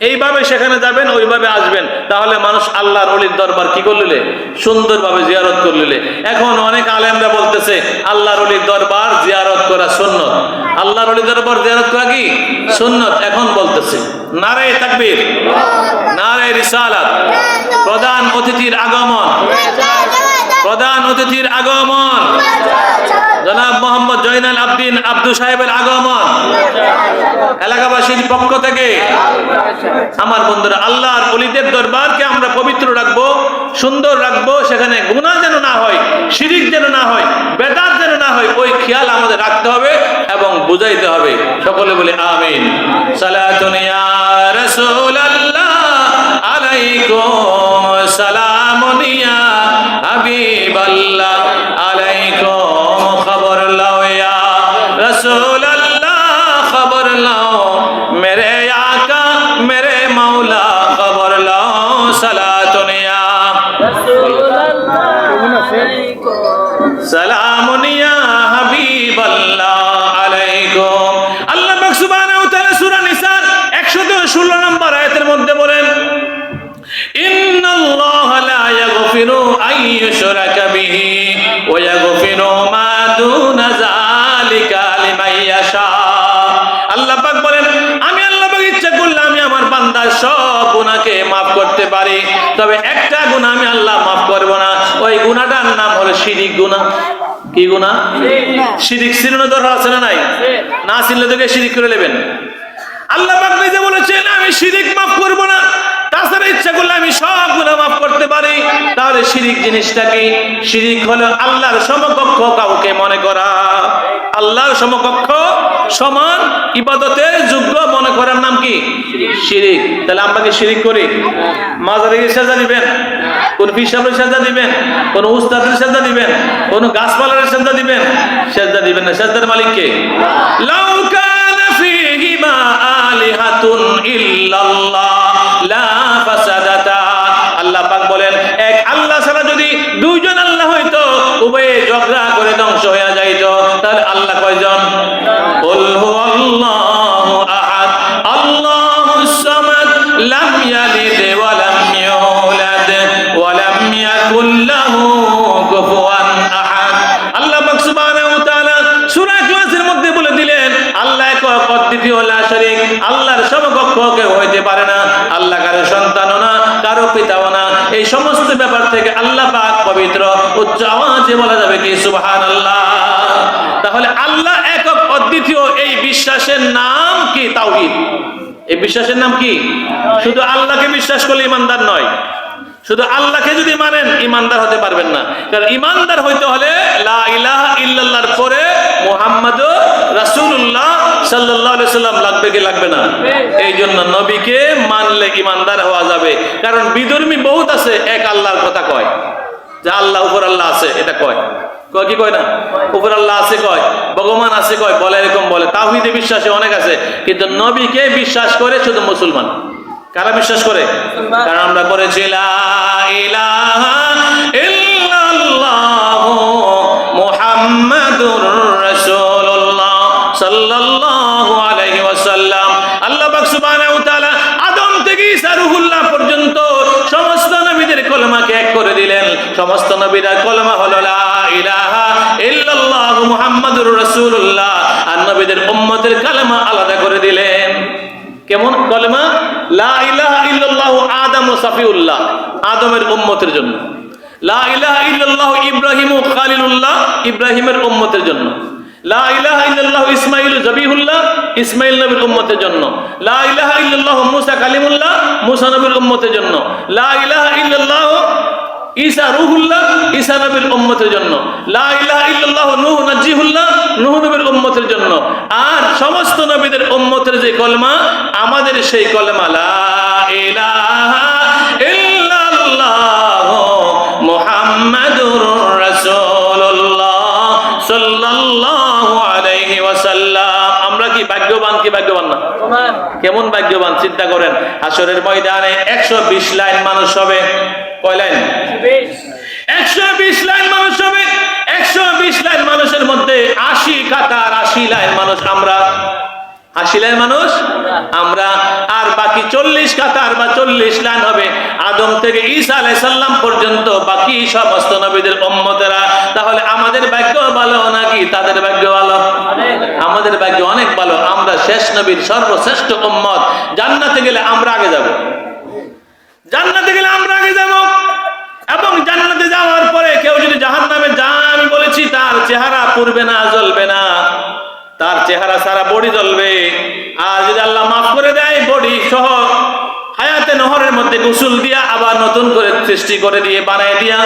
এইভাবে সেখানে যাবেন, ওইভাবে আসবেন, তাহলে মানুষ আল্লাহর ওলির দরবার কি করলে? সুন্দরভাবে জিয়ারত করলে। এখন অনেক আলেমরা বলতেছে আল্লাহর ওলির দরবার জিয়ারত করা সুন্নত। আল্লাহর ওলির দরবার জিয়ারত করা কি সুন্নত? এখন বলতেছে নারে তাকবীর, নারে রিসালাত, প্রধান অতিথির আগমন, প্রধান অতিথির আগমন, জনাব মোহাম্মদ জয়নাল আবদিন আব্দু সাহেবের আগমন এলাকাবাসীর পক্ষ থেকে। আমার বন্ধুরা, আল্লাহর ওলিদের দরবারকে আমরা পবিত্র রাখবো, সুন্দর রাখবো, সেখানে গুনাহ যেন না হয়, শিরিক যেন না হয়, বেদাত যেন না হয়, ওই খেয়াল আমাদের রাখতে হবে এবং বুঝাইতে হবে। সকলে বলে আমিন। সালাতুন ইয়া রাসূলুল্লাহ আলাইকুম সালামুন ইয়া হাবিবাল্লাহ আলাইকুম খবর লাও ইয়া রাসূলুল্লাহ খবর লাও মেরে আকা মেরে মাওলা খবর লাও সালাতুন ইয়া রাসূলুল্লাহ আলাইকুম সালামুন ইয়া হাবিবাল্লাহ আলাইকুম। আল্লাহ পাক সুবহানাহু ওয়া তাআলা সূরা নিসার 116 নম্বর আয়াতের মধ্যে বলেন, ইন্নাল্লাহা লা ইয়াগফিরু আন ইউশরাকা বিহি ওয়া ইয়াগফিরু মা দুনা যালিকা লিমান ইয়াশা। আল্লাহ পাক বলেন, আমি আল্লাহ পাক ইচ্ছা করলে আমি আমার বান্দার সব গুনাহকে maaf করতে পারি, তবে একটা গুনাহ আমি আল্লাহ maaf করব না। ওই গুনাহটার নাম হলো শিরিক গুনাহ। কি গুনাহ? শিরিক। চিরনো দরকার আছে না নাই? না চিনলে তো শিরিক করে নেবেন। আল্লাহ পাক নিজে বলেছেন আমি শিরিক maaf করব না, তাছাড়া ইচ্ছা করলে আমি সব গুনাহ maaf করতে পারি। তাহলে শিরিক জিনিসটা কি? শিরিক হলো আল্লাহর সমকক্ষ কাউকে মনে করা, আল্লাহর সমকক্ষ সমান ইবাদতের যোগ্য মনে করার নাম কি? শিরিক। তাহলে আমরা কি শিরিক করি? মাজারে গিয়ে সাজদা দিবেন? কোন পীর সাহেবের সাজদা দিবেন? কোন উস্তাদের সাজদা দিবেন? কোন গাছপালার সাজদা দিবেন? সাজদা দিবেন না। সাজদার মালিক কে? লাউ কানা ফীহিমা আলিহাতুন ইল্লাল্লাহ লা ফাসাদাতা। আল্লাহ পাক বলেন, এক আল্লাহ ছাড়া যদি দুইজন আল্লাহ হইতো, উভয়ে ঝগড়া করে ধ্বংস হয়ে যাইতো। তাহলে আল্লাহ কয়জন? কুল হুয়াল্লাহু আহাদ আল্লাহুস সামাদ লাম ইয়ালিদ ওয়া লাম ইউলাদ ওয়া লাম ইয়াকুল লাহু কুফুয়ান আহাদ। আল্লাহ পাক সুবহানাহু ওয়া তাআলা সূরা ইখলাসের মধ্যে বলে দিলেন, আল্লাহ এক, অদ্বিতীয়, লা শারীক, আল্লাহর সমকক্ষ কেউ হইতে পারে না। আল্লাহ কারো সন্তানও না, কারো পিতাও না। এই সমস্ত ব্যাপার থেকে আল্লাহ পাক পবিত্র। উচ্চ আওয়াজে বলা যাবে কি সুবহানাল্লাহ। তাহলে আল্লাহ একক অদ্বিতীয়, এই বিশ্বাসের নাম কি? তাওহীদ। এই বিশ্বাসের নাম কি? শুধু আল্লাহকে বিশ্বাস করলে ইমানদার নয়। শুধু আল্লাহকে যদি মানেন ইমানদার হতে পারবেন না। কারণ ইমানদার হইতে হলে লা ইলাহা ইল্লাল্লাহর পরে মুহাম্মাদুর রাসূলুল্লাহ সাল্লাল্লাহু আলাইহি সাল্লাম লাগবে কি লাগবে না? এই জন্য নবীকে মানলে ইমানদার হওয়া যাবে। কারণ বিধর্মী বহুত আছে, এক আল্লাহর কথা কয়। যে আল্লাহ উপর আল্লাহ আছে, এটা কয় কয় কি কয় না? উপর আল্লাহ আছে কয়, ভগবান আছে কয়, বলে এরকম বলে। তাওহীদে বিশ্বাসী অনেক আছে, কিন্তু নবীকে বিশ্বাস করে শুধু মুসলমান। কারা বিশ্বাস করে? কারণ আমরা করেছি লা ইলাহা ইল্লাল্লাহু মুহাম্মাদুর রাসূলুল্লাহ সাল্লাল্লাহু আলাইহি ওয়াসাল্লাম। আল্লাহ পাক সুবহানাহু ওয়া তাআলা আদম থেকে ঈসা রূহুল্লাহ পর্যন্ত সমস্ত নবীদের কলেমাকে এক করে দিলেন। সমস্ত নবীরা কলেমা হলো লা ইলাহা ইল্লাল্লাহু মুহাম্মাদুর রাসূলুল্লাহ, আর নবীদের উম্মতের কালেমা আলাদা করে দিলেন। কেমন কলেমা? লা ইলাহা ইল্লাল্লাহু আদম ও সাফিউল্লাহ, আদমের উম্মতের জন্য। লা ইলাহা ইল্লাল্লাহু ইব্রাহিম ও খালিলুল্লাহ, ইব্রাহিমের উম্মতের জন্য। লা ইলাহা ইল্লাল্লাহু ইসমাঈল জবিহুল্লাহ, ইসমাঈল নবীর উম্মতের জন্য। লা ইলাহা ইল্লাল্লাহু মুসা কালিমুল্লাহ, মুসা নবীর উম্মতের জন্য। লা ইলাহা ইল্লাল্লাহু ঈসা রূহুল্লাহ, ঈসা নবীর উম্মতের জন্য। লা ইলাহা ইল্লাল্লাহু নূহ নাজিহুল্লাহ, নূহ নবীর উম্মতের জন্য। আর সমস্ত নবীদের উম্মতের যে কলেমা, আমাদের সেই কলেমা লা ইলাহা ইল্লাল্লাহু মুহাম্মাদুর রাসূলুল্লাহ সাল্লাল্লাহু আলাইহি ওয়াসাল্লাম। আমরা কি ভাগ্যবান কি ভাগ্যবান না? কেমন ভাগ্যবান চিন্তা করেন। হাশরের ময়দানে 120 লাইন মানুষ হবে। কয় লাইন? 120 লাইন মানুষ হবে। 120 লাইন মানুষের মধ্যে 80 কাতার 80 লাইন মানুষ আমরা। 80 লাইন মানুষ আমরা, আর বাকি 40 কাতার বা 40 লাইন হবে আদম থেকে ঈসা আলাইহিস সালাম পর্যন্ত বাকি সমস্ত নবীদের উম্মতেরা। তাহলে আমাদের ভাগ্য ভালো নাকি তাদের ভাগ্য ভালো? আমাদের ভাগ্য অনেক ভালো। আমরা শেষ নবীর সর্বশ্রেষ্ঠ উম্মত। জান্নাতে গেলে আমরা আগে যাব, জান্নাতে গেলে আমরা আগে যাব। এবং জান্নাতে যাওয়ার পরে কেউ যদি জাহান্নামে যায়, আমি বলেছি তার চেহারা পুড়বে না, জ্বলবে না, তার চেহারা সারা বডি জ্বলবে। আর যদি আল্লাহ মাফ করে দেয়, বডি সহ হায়াতে নহরের মধ্যে গোসল দিয়া আবার নতুন করে সৃষ্টি করে দিয়ে বানায় দিয়া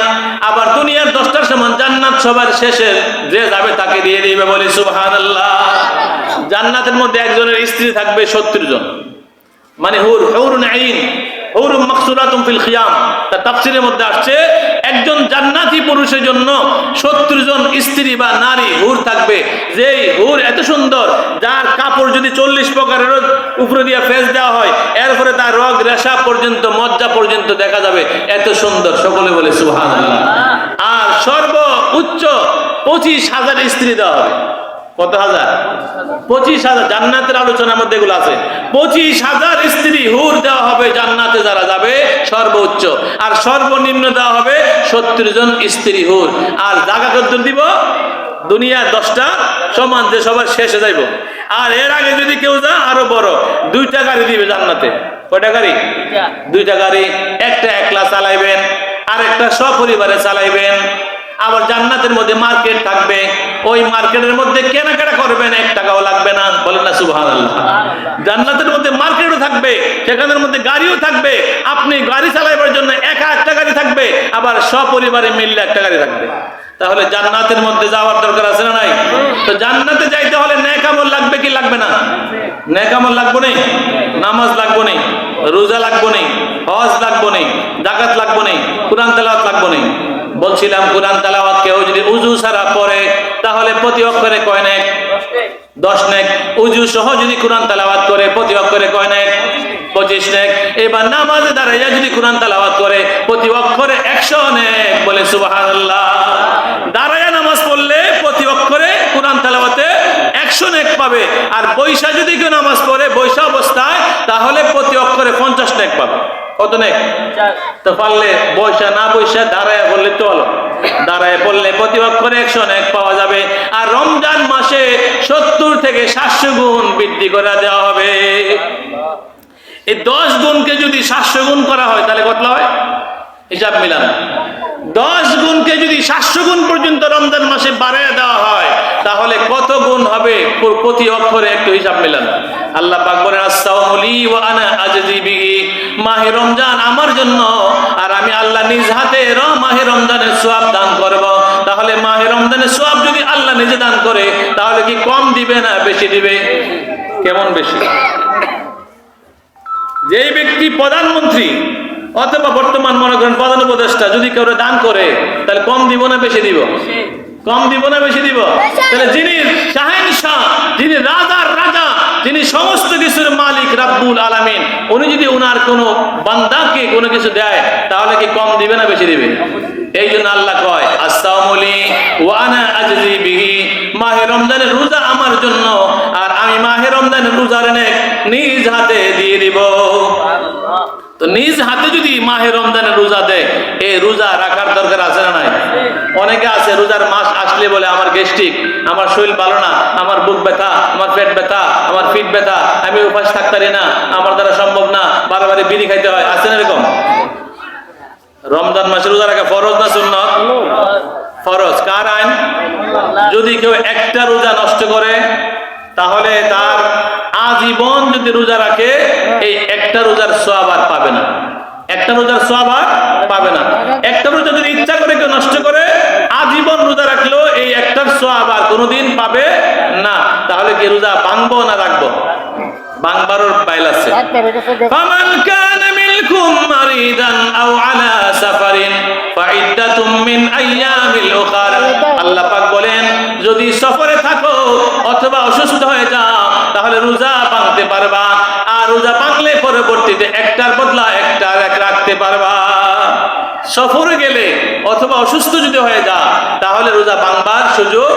আবার দুনিয়ার 10টার সমান জান্নাত সবার শেষে যে যাবে তাকে দিয়ে দিবে। বলি সুবহানাল্লাহ। জান্নাতের মধ্যে একজনের স্ত্রী থাকবে 70 জন, মানে হুরুন আইন, হুরুম মাকসুরাতুম ফিল খিয়াম। তার তাফসীরের মধ্যে আসছে একজন জান্নাতি পুরুষের জন্য 70 জন স্ত্রী বা নারী হুর থাকবে। যেই হুর এত সুন্দর, যার কাপড় যদি 40 প্রকারের উপরে দিয়ে ফেস দেওয়া হয়, এরপরে তার রগ রেশা পর্যন্ত মজ্জা পর্যন্ত দেখা যাবে, এত সুন্দর। সকলে বলে সুবহানাল্লাহ। আর সর্বোচ্চ 25,000 স্ত্রী দেওয়া হবে। কত হাজার? 25,000। জান্নাতের আলোচনার মধ্যে এগুলো আছে। 25,000 স্ত্রী হুর দেওয়া হবে জান্নাতে যারা যাবে সর্বোচ্চ। আর সর্বনিম্ন দেওয়া হবে 70 জন স্ত্রী হুর। আর জায়গা কত দিব? দুনিয়া 10টা সমান, যে সবার শেষে যাইব। আর এর আগে যদি কেউ যা, আরো বড় 2টা গাড়ি দিবে জান্নাতে। কয়টা গাড়ি? 2টা গাড়ি। একটা একলা চালাইবেন, আর একটা সপরিবারে চালাইবেন। আবার জান্নাতের মধ্যে মার্কেট থাকবে, ওই মার্কেটের মধ্যে কেনাকাটা করবেন, 1 টাকাও লাগবে না। বলেন না সুবহানাল্লাহ। জান্নাতের মধ্যে মার্কেটও থাকবে, সেখানের মধ্যে গাড়িও থাকবে। আপনি গাড়ি চালাইবার জন্য একা একটা গাড়ি থাকবে, আবার সপরিবারে মিললে একটা গাড়ি থাকবে। তাহলে জান্নাতের মধ্যে যাওয়ার দরকার আছে না নাই? তো জান্নাতে যাইতে হলে নেক আমল লাগবে কি লাগবে না? নেক আমল লাগবে না? নামাজ লাগবে না, রোজা লাগবে না, হজ লাগবে না, যাকাত লাগবে না, কুরআন তেলাওয়াত লাগবে না। বলছিলাম কুরআন তেলাওয়াত কেউ যদি উযু ছাড়া পড়ে, তাহলে প্রতি অক্ষরে কয় নেক? 10 নেক। উযু সহ যদি কুরআন তেলাওয়াত করে, প্রতি অক্ষরে কয় নেক? 25 নেক। এবার নামাজে দাঁড়াইয়া যদি কুরআন তেলাওয়াত করে, প্রতি অক্ষরে 100 নেক। বলে সুবহানাল্লাহ। দাঁড়াইয়া নামাজ পড়লে প্রতি অক্ষরে কুরআন তেলাওয়াতে 100 নেক পাবে। আর বৈশা যদি কেউ নামাজ পড়ে বৈশা অবস্থায়, তাহলে প্রতি অক্ষরে 50 নেক পাবে। কত নেক? তো পারলে বৈশা না বৈশা দাঁড়ায় পড়লে তো হলো। দাঁড়ায় পড়লে প্রতি অক্ষরে 100 নেক পাওয়া যাবে। আর রমজান মাসে 70 থেকে 700 গুণ বৃদ্ধি করে দেওয়া হবে। এই 10 গুণকে যদি 700 গুণ করা হয়, তাহলে কত হয়? হিসাব মিলান। 10 গুণকে যদি 700 গুণ পর্যন্ত রমজান মাসে বাড়ায় দেওয়া হয়, তাহলে কত গুণ হবে প্রতি অক্ষরে? একটু হিসাব মিলান। আল্লাহ পাক বলেন আস-সাওমু লি ওয়া আনা আজজি বিহি। মাহে রমজান আমার জন্য, আর আমি আল্লাহ নিজ হাতে মাহে রমজানের সওয়াব দান করব। তাহলে মাহে রমজানের সওয়াব যদি আল্লাহ নিজে দান করে, তাহলে কি কম দিবে না বেশি দিবে? কেমন বেশি? যেই ব্যক্তি প্রধানমন্ত্রী অথবা বর্তমান মনে করেন প্রধান উপদেষ্টা যদি কেউ দান করে তাহলে কম দিব না বেশি দিব? কম দিব না বেশি দিব? তাহলে যিনি শাহেনশাহ, যিনি রাজার রাজা, যিনি সমস্ত কিছুর মালিক রাব্বুল আলামিন, উনি যদি উনার কোনো বান্দাকে কোনো কিছু দেয় তাহলে কি কম দিবে না বেশি দিবে? এই জন্য আল্লাহ কয় আস-সাওমুলি ওয়া আনা আজজি বিহি, মাহে রমজানের রোজা আমার জন্য আর আমি মাহে রমজানের রোজার নেক নিজ হাতে দিয়ে দিব। তো নিজ হাতে যদি মাহে রমজানের রোজা দেয়, এই রোজা রাখার দরকার আছে না নাই? অনেকে আছে রোজার মাস আসলে বলে আমার গ্যাস্ট্রিক, আমার শরীর ভালো না, আমার বুক ব্যথা, আমার পেট ব্যথা, আমার পিঠ ব্যথা, আমি উপাস থাকতে পারি না, আমার দ্বারা সম্ভব না, বারবার বিড়ি খাইতে হয়। আছে না এরকম? রমজান মাসে রোজা রাখা ফরজ না সুন্নাত? ফরজ। কার আইন? যদি কেউ একটা রোজা নষ্ট করে তাহলে তার আজীবন যদি রোজা রাখে এই একটা রোজার সওয়াব আর পাবে না, একটা রোজার সওয়াব আর পাবে না। একটা রোজা যদি ইচ্ছা করে কেউ নষ্ট করে আজীবন রোজা রাখলো এই একটার সওয়াব আর কোনোদিন পাবে না। তাহলে কি রোজা ভাঙবো না রাখবো? ভাঙবারও বাইল আছে। ফামান কানা মিনকুম মারিদান আও আলা সাফারিন ফাইদ্দাতুম মিন আইয়ামিল উখার। আল্লাহ পাক বলেন যদি সফরে থাকো অথবা অসুস্থ হয়ে যাও তাহলে রোজা ভাঙতে পারবা, আর রোজা ভাঙলে পরবর্তীতে একটার বদলা একটা রাখতে পারবা। সফরে গেলে অথবা অসুস্থ যদি হয়ে যা তাহলে রোজা ভাঙবার সুযোগ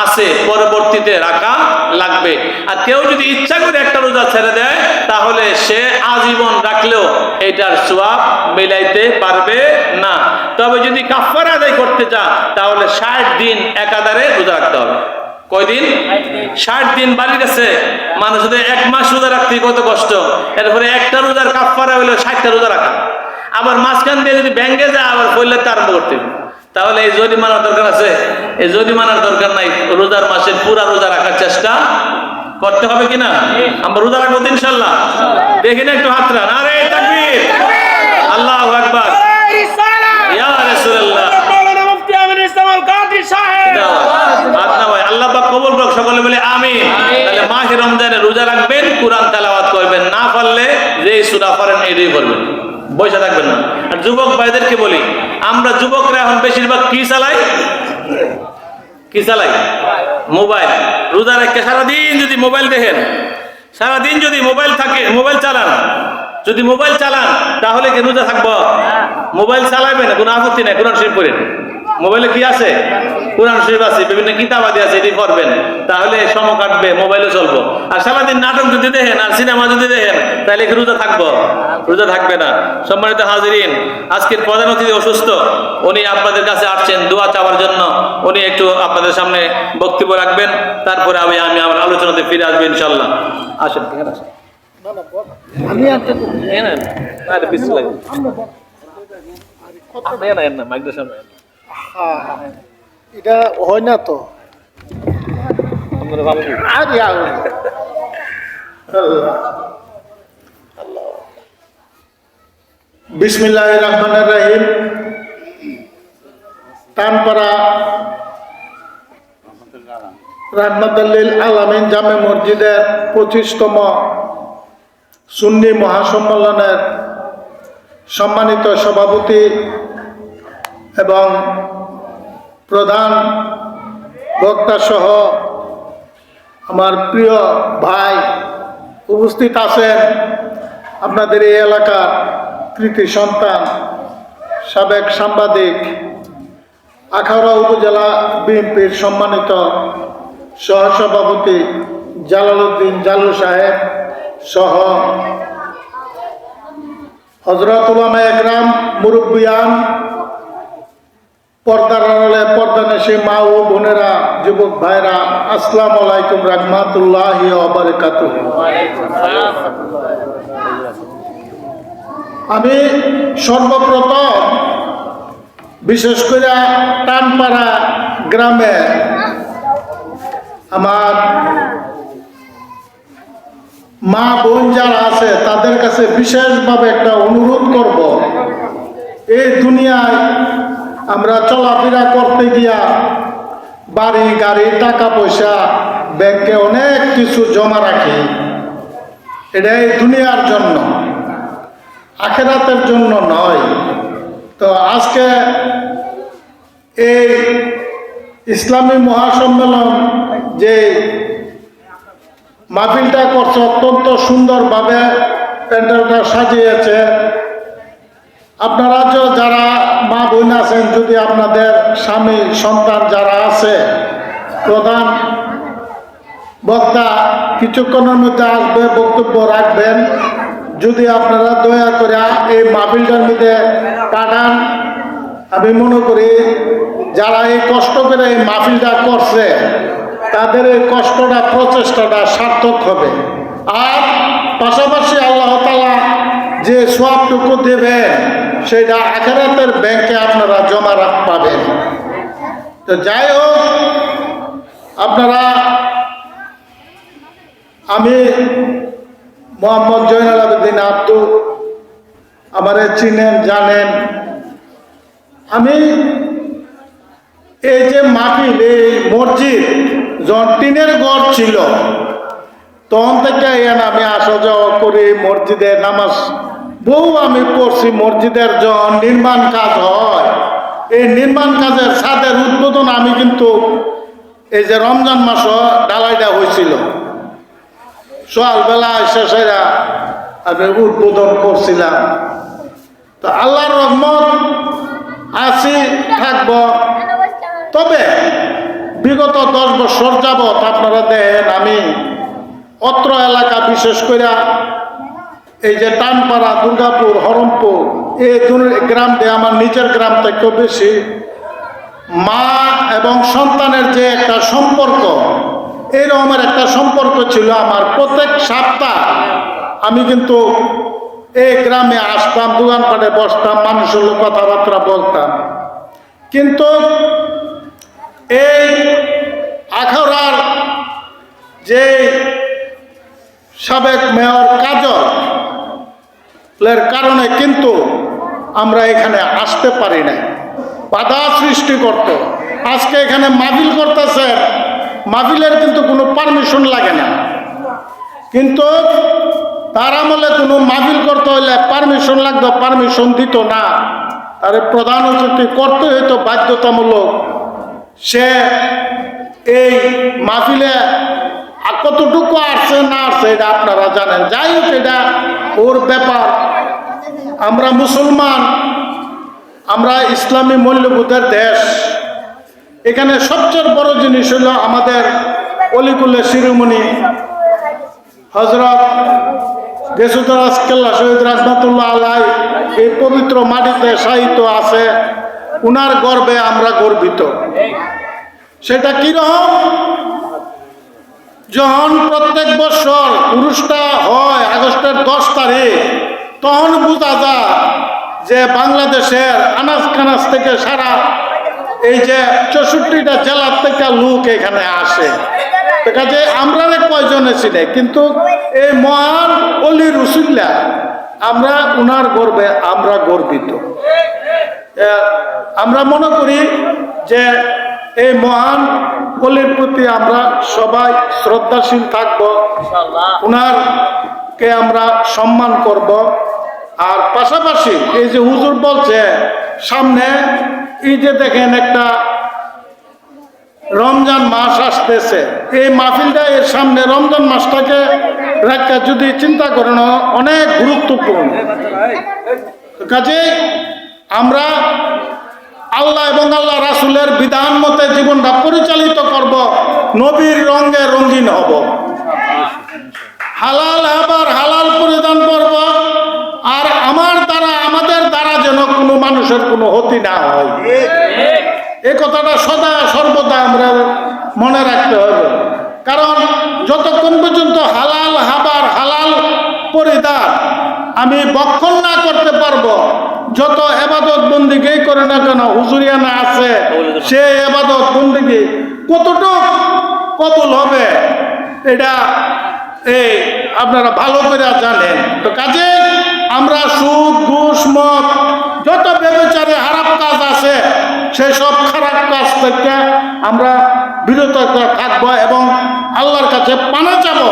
আছে, পরবর্তীতে রাখা লাগবে। আর কেউ যদি ইচ্ছা করে একটা রোজা ছেড়ে দেয় তাহলে সে আজীবন রাখলেও এটার সওয়াব মিলাইতে পারবে না। তবে যদি কাফারা আদায় করতে চায় তাহলে 60 দিন একাধারে রোজা রাখতে হবে। কয়দিন? 60 দিন। বাড়ির কাছে মানুষ যদি 1 মাস রোজা রাখতে কত কষ্ট, এরপরে একটা রোজার কাফারা হইলো 60টা রোজা রাখা, আবার মাঝখান দিয়ে যদি ব্যাংকে যায় আবার পয়লাতে আরম্ভ করতে, তাহলে এই জরিমানার দরকার আছে? এই জরিমানার দরকার নাই। রোজার মাসের পুরা রোজা রাখার চেষ্টা করতে হবে কিনা? আমরা রোজা রাখবো ইনশাআল্লাহ। দেখি না একটু হাতরা? নারে তাকবীর, আল্লাহু আকবার, ইয়া রাসূলুল্লাহ। আল্লাহ পাক কবুল করুক, সকলে বলে আমিন। তাহলে মাহে রমজানে রোজা রাখবেন, কুরআন তেলাওয়াত করবেন, না পারলে যে সূরা পড়েন এটাই করবেন, বসে থাকবেন না। আর যুবক ভাইদেরকে বলি, আমরা যুবকরা এখন বেশিরভাগ কি চালাই? কি চালাই? মোবাইল। রোজা রেখে সারাদিন যদি মোবাইল দেখেন, সারাদিন যদি মোবাইল থাকে, মোবাইল চালান, যদি মোবাইল চালান তাহলে কি রোজা থাকবো? মোবাইল চালাবেন না, কোনো আপত্তি নাই, কোরআন শরীফ পড়েন। মোবাইলে কি আছে? কোরআন শরীফ আছে, বিভিন্ন কিতাবাদি আছে, এটি পড়বেন, তাহলে সময় কাটবে, মোবাইলে চলবো। আর সারাদিন নাটক যদি দেখেন আর সিনেমা যদি দেখেন তাহলে কি রোজা থাকবো? রোজা থাকবে না। সম্মানিত হাজিরিন, আজকের প্রধান অতিথি অসুস্থ, উনি আপনাদের কাছে আসছেন দোয়া চাওয়ার জন্য। উনি একটু আপনাদের সামনে বক্তব্য রাখবেন, তারপরে আমি আমার আলোচনাতে ফিরে আসবো ইনশাল্লাহ। আসেন, এখানে আসেন। এটা হয় না তো। বিসমিল্লাহির রহমানির রহিম। তানপাড়া রাহমাতুল লিল আলামিন জামে মসজিদের 25তম সুন্নি মহাসম্মেলনের সম্মানিত সভাপতি এবং প্রধান বক্তা সহ আমার প্রিয় ভাই উপস্থিত আছেন। আপনাদের এই এলাকার কৃতি সন্তান, সাবেক সাংবাদিক, আখাউড়া উপজেলা বিএনপির সম্মানিত সহসভাপতি জালালউদ্দিন জালু সাহেব সহ হযরত উলামা একরাম, মুরব্বিয়ান, পর্দার আড়ালে পর্দানেশী মা ও বোনেরা, যুবক ভাইরা, আসসালামু আলাইকুম রাহমাতুল্লাহি ওয়া বারাকাতুহু। আমি সর্বপ্রথম বিশেষ করে টানপাড়া গ্রামে আমার মা বোন যারা আছে তাদের কাছে বিশেষভাবে একটা অনুরোধ করব। এই দুনিয়ায় আমরা চলাফেরা করতে গিয়া বাড়ি গাড়ি, টাকা পয়সা, ব্যাংকে অনেক কিছু জমা রাখি, এটা এই দুনিয়ার জন্য। আখেরাতের জন্য নয়। তো আজকে এই ইসলামী মহাসম্মেলন যে মাহফিলটা করছে, অত্যন্ত সুন্দরভাবে প্যান্ডেলটা সাজিয়েছে। আপনারা যারা মা বোন আছেন, যদি আপনাদের স্বামী সন্তান যারা আছে, প্রধান বক্তা কিছুক্ষণের মধ্যে আসবে, বক্তব্য রাখবেন। যদি আপনারা দয়া করে এই মাহফিলটার মধ্যে কাটান, আমি মনে করি যারা এই কষ্ট করে এই মাহফিলটা করছে তাদের এই কষ্টটা, প্রচেষ্টাটা সার্থক হবে। আর পাশাপাশি আল্লাহ তাআলা যে সওয়াবটুকু দেবে সেটা আখিরাতের ব্যাংকে আপনারা জমা পাবেন। তো যাই হোক, আপনারা, আমি মোহাম্মদ জয়নুল আবেদিন আব্দু, আমারে চিনেন জানেন। আমি এই যে মাহফিল, এই মসজিদ যখন টিনের ঘর ছিল তখন থেকে আমি আসা যাওয়া করি, মসজিদে নামাজ আমি পড়ছি। মসজিদের যখন নির্মাণ কাজ হয়, এই নির্মাণ কাজের ছাদের উদ্বোধন আমি কিন্তু এই যে রমজান মাস ঢালাইটা হয়েছিল, সকালবেলা শেষেরা আমি উদ্বোধন করছিলাম। তো আল্লাহর রহমত আছি, থাকব। তবে বিগত 10 বছর যাবৎ আপনারা দেখেন, আমি অত্র এলাকা, বিশেষ করে এই যে টানপাড়া, দুর্গাপুর, হরমপুর, এই গ্রাম দিয়ে আমার নিজের গ্রাম থেকেও বেশি মা এবং সন্তানের যে একটা সম্পর্ক, এইরকমের একটা সম্পর্ক ছিল আমার। প্রত্যেক সপ্তাহ আমি কিন্তু এই গ্রামে আসতাম, দোকানপাটে বসতাম, মানুষের লোক কথাবার্তা বলতাম। কিন্তু এই আখাউড়ার যে সাবেক মেয়র কাজলের কারণে কিন্তু আমরা এখানে আসতে পারি না, বাধা সৃষ্টি করত। আজকে এখানে মাহফিল করতেছে, মাহফিলের কিন্তু কোনো পারমিশন লাগে না, কিন্তু তার আমলে কোনো মাহফিল করতে হলে পারমিশন লাগতো, পারমিশন দিত না। আরে প্রধান অতিথি করতে হইতো বাধ্যতামূলক। সে এই মাহফিলে কতটুকু আসছে না আসছে এটা আপনারা জানেন। যাই হোক, এটা ওর ব্যাপার। আমরা মুসলমান, আমরা ইসলামী মূল্যবোধের দেশ। এখানে সবচেয়ে বড় জিনিস হলো আমাদের অলিকুল্লে শিরোমণি হজরত গেসুদারাজ কেল্লা শহীদ রাহমাতুল্লাহ আলাইহি এই পবিত্র মাটিতে শায়িত আছে। উনার গর্বে আমরা গর্বিত। সেটা কিরকম? যখন প্রত্যেক বছর উরুসটা হয় আগস্টের 10 তারিখ, তখন বোঝা যায় যে বাংলাদেশের আনাজ কানাজ থেকে সারা এই যে 64টা জেলার থেকে লোক এখানে আসে। কাজে আমরা কয়জনে ছিল, কিন্তু এই মহান অলি রসুল্লাহ, আমরা উনার গর্বে আমরা গর্বিত। আমরা মনে করি যে এই মহান অলির প্রতি আমরা সবাই শ্রদ্ধাশীল থাকব, উনারকে আমরা সম্মান করব। আর পাশাপাশি এই যে হুজুর বলছে সামনে এই যে দেখেন একটা রমজান মাস আসতেছে, এই মাহফিলটা এর সামনে রমজান মাসটাকে রাখা যদি চিন্তা করেন অনেক গুরুত্বপূর্ণ। কাজেই আমরা আল্লাহ এবং আল্লাহ রাসূলের বিধান মতে জীবনটা পরিচালিত করব, নবীর রঙে রঙিন হব, হালাল খাবার হালাল পরিধান করব। আর আমাদের দ্বারা যেন কোনো মানুষের কোনো ক্ষতি না হয়, এই কথাটা সদা সর্বদা আমরা মনে রাখতে হবে। কারণ যতক্ষণ পর্যন্ত হালাল খাবার হালাল পরিধান আমি ভক্ষণ না করতে পারবো, যত এবাদত বন্দিগি করে না কেন হুজুরিয়ানা আছে, সে এবাদত বন্দিগি কতটুকু কবুল হবে এটা আপনারা ভালো করে জানেন। তো কাজে আমরা সুদ, ঘুষ, মদ, যত ব্যভিচারে খারাপ কাজ আছে সেই সব খারাপ কাজ থেকে আমরা বিরত থাকবো এবং আল্লাহর কাছে পানা চাবো।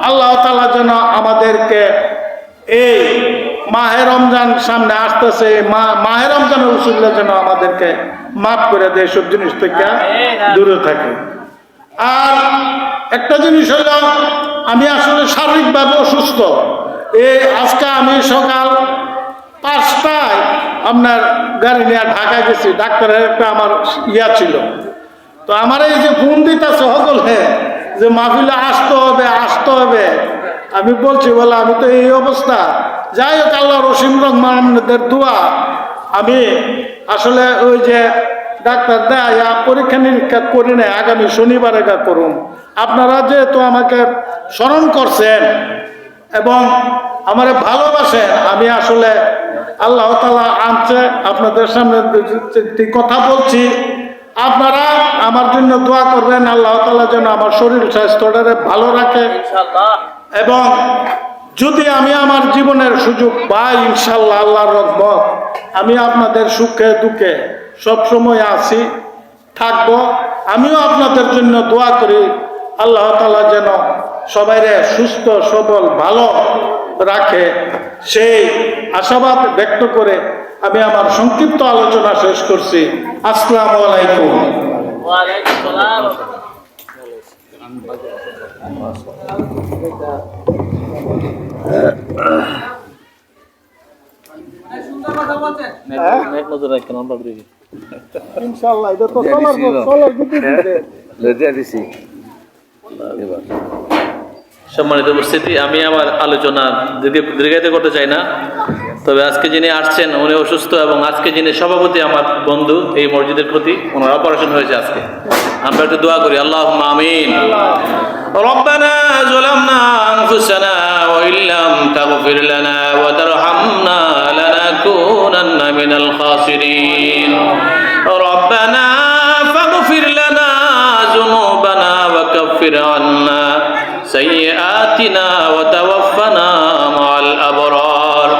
আল্লাহ তাআলা যেন আমাদেরকে এই মাহে রমজান সামনে আসতেছে, মাহে রমজানের উসিলা যেন আমাদেরকে মাফ করে দেয়, সব জিনিস থেকে দূরে থাকে। আর একটা জিনিস হলো, আমি আসলে শারীরিকভাবে অসুস্থ। আজকে আমি সকাল 5টায় আপনার গাড়ি নিয়ে ঢাকা গেছি, ডাক্তারের একটা আমার ছিল। তো আমার এই যে ফোন দিতেছে সকলে যে মাহফিলে আসতে হবে, আমি বলছি বলে আমি তো এই অবস্থা। যাই হোক, আল্লাহ রসিম রহমানদের দোয়া, আমি আসলে ওই যে ডাক্তার দেয় পরীক্ষা নিরীক্ষা করি না, আগামী শনিবারে করুন। আপনারা যেহেতু আমাকে স্মরণ করছেন এবং আমার ভালোবাসেন, আমি আসলে আল্লাহ তাআলা আনছে আপনাদের সামনে কথা বলছি। আপনারা আমার জন্য দোয়া করবেন, আল্লাহ তাআলা যেন আমার শরীর স্বাস্থ্যটারে ভালো রাখে। এবং যদি আমি আমার জীবনের সুযোগ পাই, ইনশাআল্লাহ আল্লাহর রহমত, আমি আপনাদের সুখে দুঃখে সবসময় আছি, থাকবো। আমিও আপনাদের জন্য দোয়া করি, আল্লাহ তাআলা যেন সবাইরে সুস্থ সবল ভালো রাখে, সেই আশাবাদ ব্যক্ত করে আমি আমার সংক্ষিপ্ত আলোচনা শেষ করছি। আসসালামু আলাইকুম। ইনশাআল্লাহ এটা তো চলার দিকে। সম্মানিত উপস্থিতি, আমি আমার আলোচনা দীর্ঘায়িত করতে চাই না, তবে আজকে যিনি আসছেন উনি অসুস্থ, এবং আজকে যিনি সভাপতি আমার বন্ধু এই মসজিদের প্রতি, ওনার অপারেশন হয়েছে আজকে। আমরা একটু দোয়া করি, আল্লাহুম্মা আমিন। রব্বানা যালামনা আনফুসানা ওয়া ইল্লাম তাগফির লানা ওয়া তারহামনা লানাকুনান্না মিনাল খাসিরিন। রব্বানা ফাগফির লানা যুনুবানা ওয়া কাফির আন্না সাইয়্যাতিনা ওয়া তাওয়াফানা মা'আল আবরার।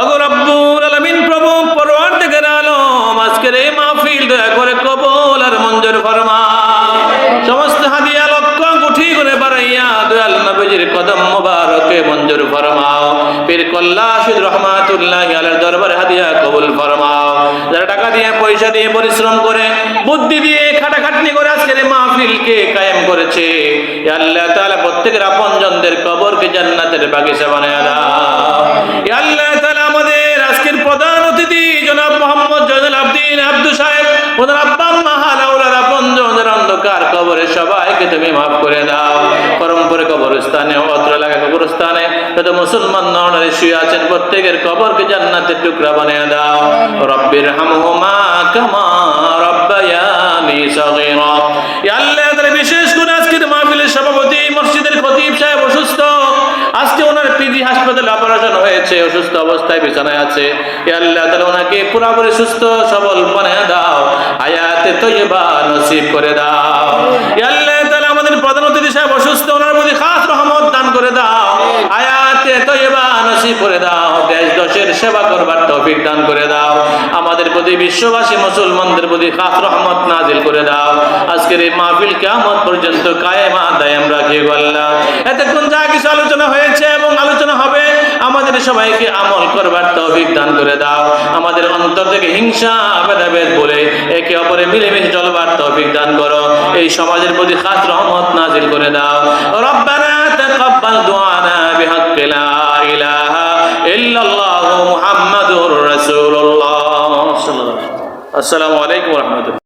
ওগো রব্বুল আলামিন, প্রভু পরওয়ারদিগার আলম, আজকের এই মাহফিল দয়া করে কবুল আর মঞ্জুর ফরমাও। সমস্ত হাদিয়া লক্ষ কোটি করে বাড়াইয়া দয়াল নবীজির কদম মোবারকে মঞ্জুর ফরমাও। পীর কল্লা শহীদ রহমাতুল্লাহি আলাইহির দরবারে হাদিয়া কবুল ফরমাও। যারা টাকা দিয়ে পয়সা দিয়ে পরিশ্রম করে বুদ্ধি দিয়ে খাটাখাটনি করে আজকের এই মাহফিলকে কায়েম করেছে, ইয়া আল্লাহ তাআলা প্রত্যেকের আপনজনদের কবরকে জান্নাতের বাগিচা বানায়া দাও। ইয়া আল্লাহ তাআলা আমাদের আজকের প্রধান অতিথি জনাব মোহাম্মদ জয়নুল আবদিন আব্দু সাহেব, ওনার আব্বা আম্মা হালাউলার আপনজনদের অন্ধকার কবরে সবাইকে তুমি মাফ করে দাও। পরমপুরে কবরস্থানে, অত্র এলাকা কবরস্থানে যত মুসলমান নরনারী শুয়ে আছেন প্রত্যেকের কবরকে জান্নাতের টুকরা বানিয়ে দাও। রব্বির হামহুমা কামা রব্বায়ানি সগীরা। ইয়া আল্লাহ তাআলা বিশেষ করে আজকের মাহফিলের সভাপতি মসজিদের খতিব সাহেব অসুস্থ, আজকে ওনার পিজি হাসপাতালে অপারেশন হয়েছে, অসুস্থ অবস্থায় বিছানায় আছে। ইয়া আল্লাহ তাআলা ওনাকে পুরোপুরি সুস্থ সবল বানিয়ে দাও, হায়াতে তয়্যিবা নসিব করে দাও। ইয়া আল্লাহ তাআলা আমাদের প্রধান অতিথি সাহেব অসুস্থ, ওনার প্রতি খাস রহমত দান করে দাও, হায়াতে তয়্যিবা নসিব করে দাও, দেশ দেশের সেবা করবার তৌফিক দান করে দাও। আমাদের প্রতি বিশ্ববাসী মুসলমানদের প্রতি খাস রহমত নাজিল করে দাও। আজকের এই মাহফিল কিয়ামত পর্যন্ত কায়েমা দায়েম রাখিও আল্লাহ। এতক্ষণ যা কিছু আলোচনা হয়েছে এবং আলোচনা হবে, আমাদের সবাইকে আমল করবার তৌফিক দান করে দাও। আমাদের অন্তর থেকে হিংসা ভেদাভেদ বলে একে অপরে মিলেমিশে চলবার তৌফিক দান করো। এই সমাজের প্রতি খাস রহমত নাজিল করে দাও। রব্বানা তাকাব্বাল দুআনা বিহাক্কি লা ইলাহা ইল্লাল্লাহু মুহাম্মাদুর রাসূলুল্লাহ। আসসালামু আলাইকুম ওয়া রাহমাতুল্লাহ।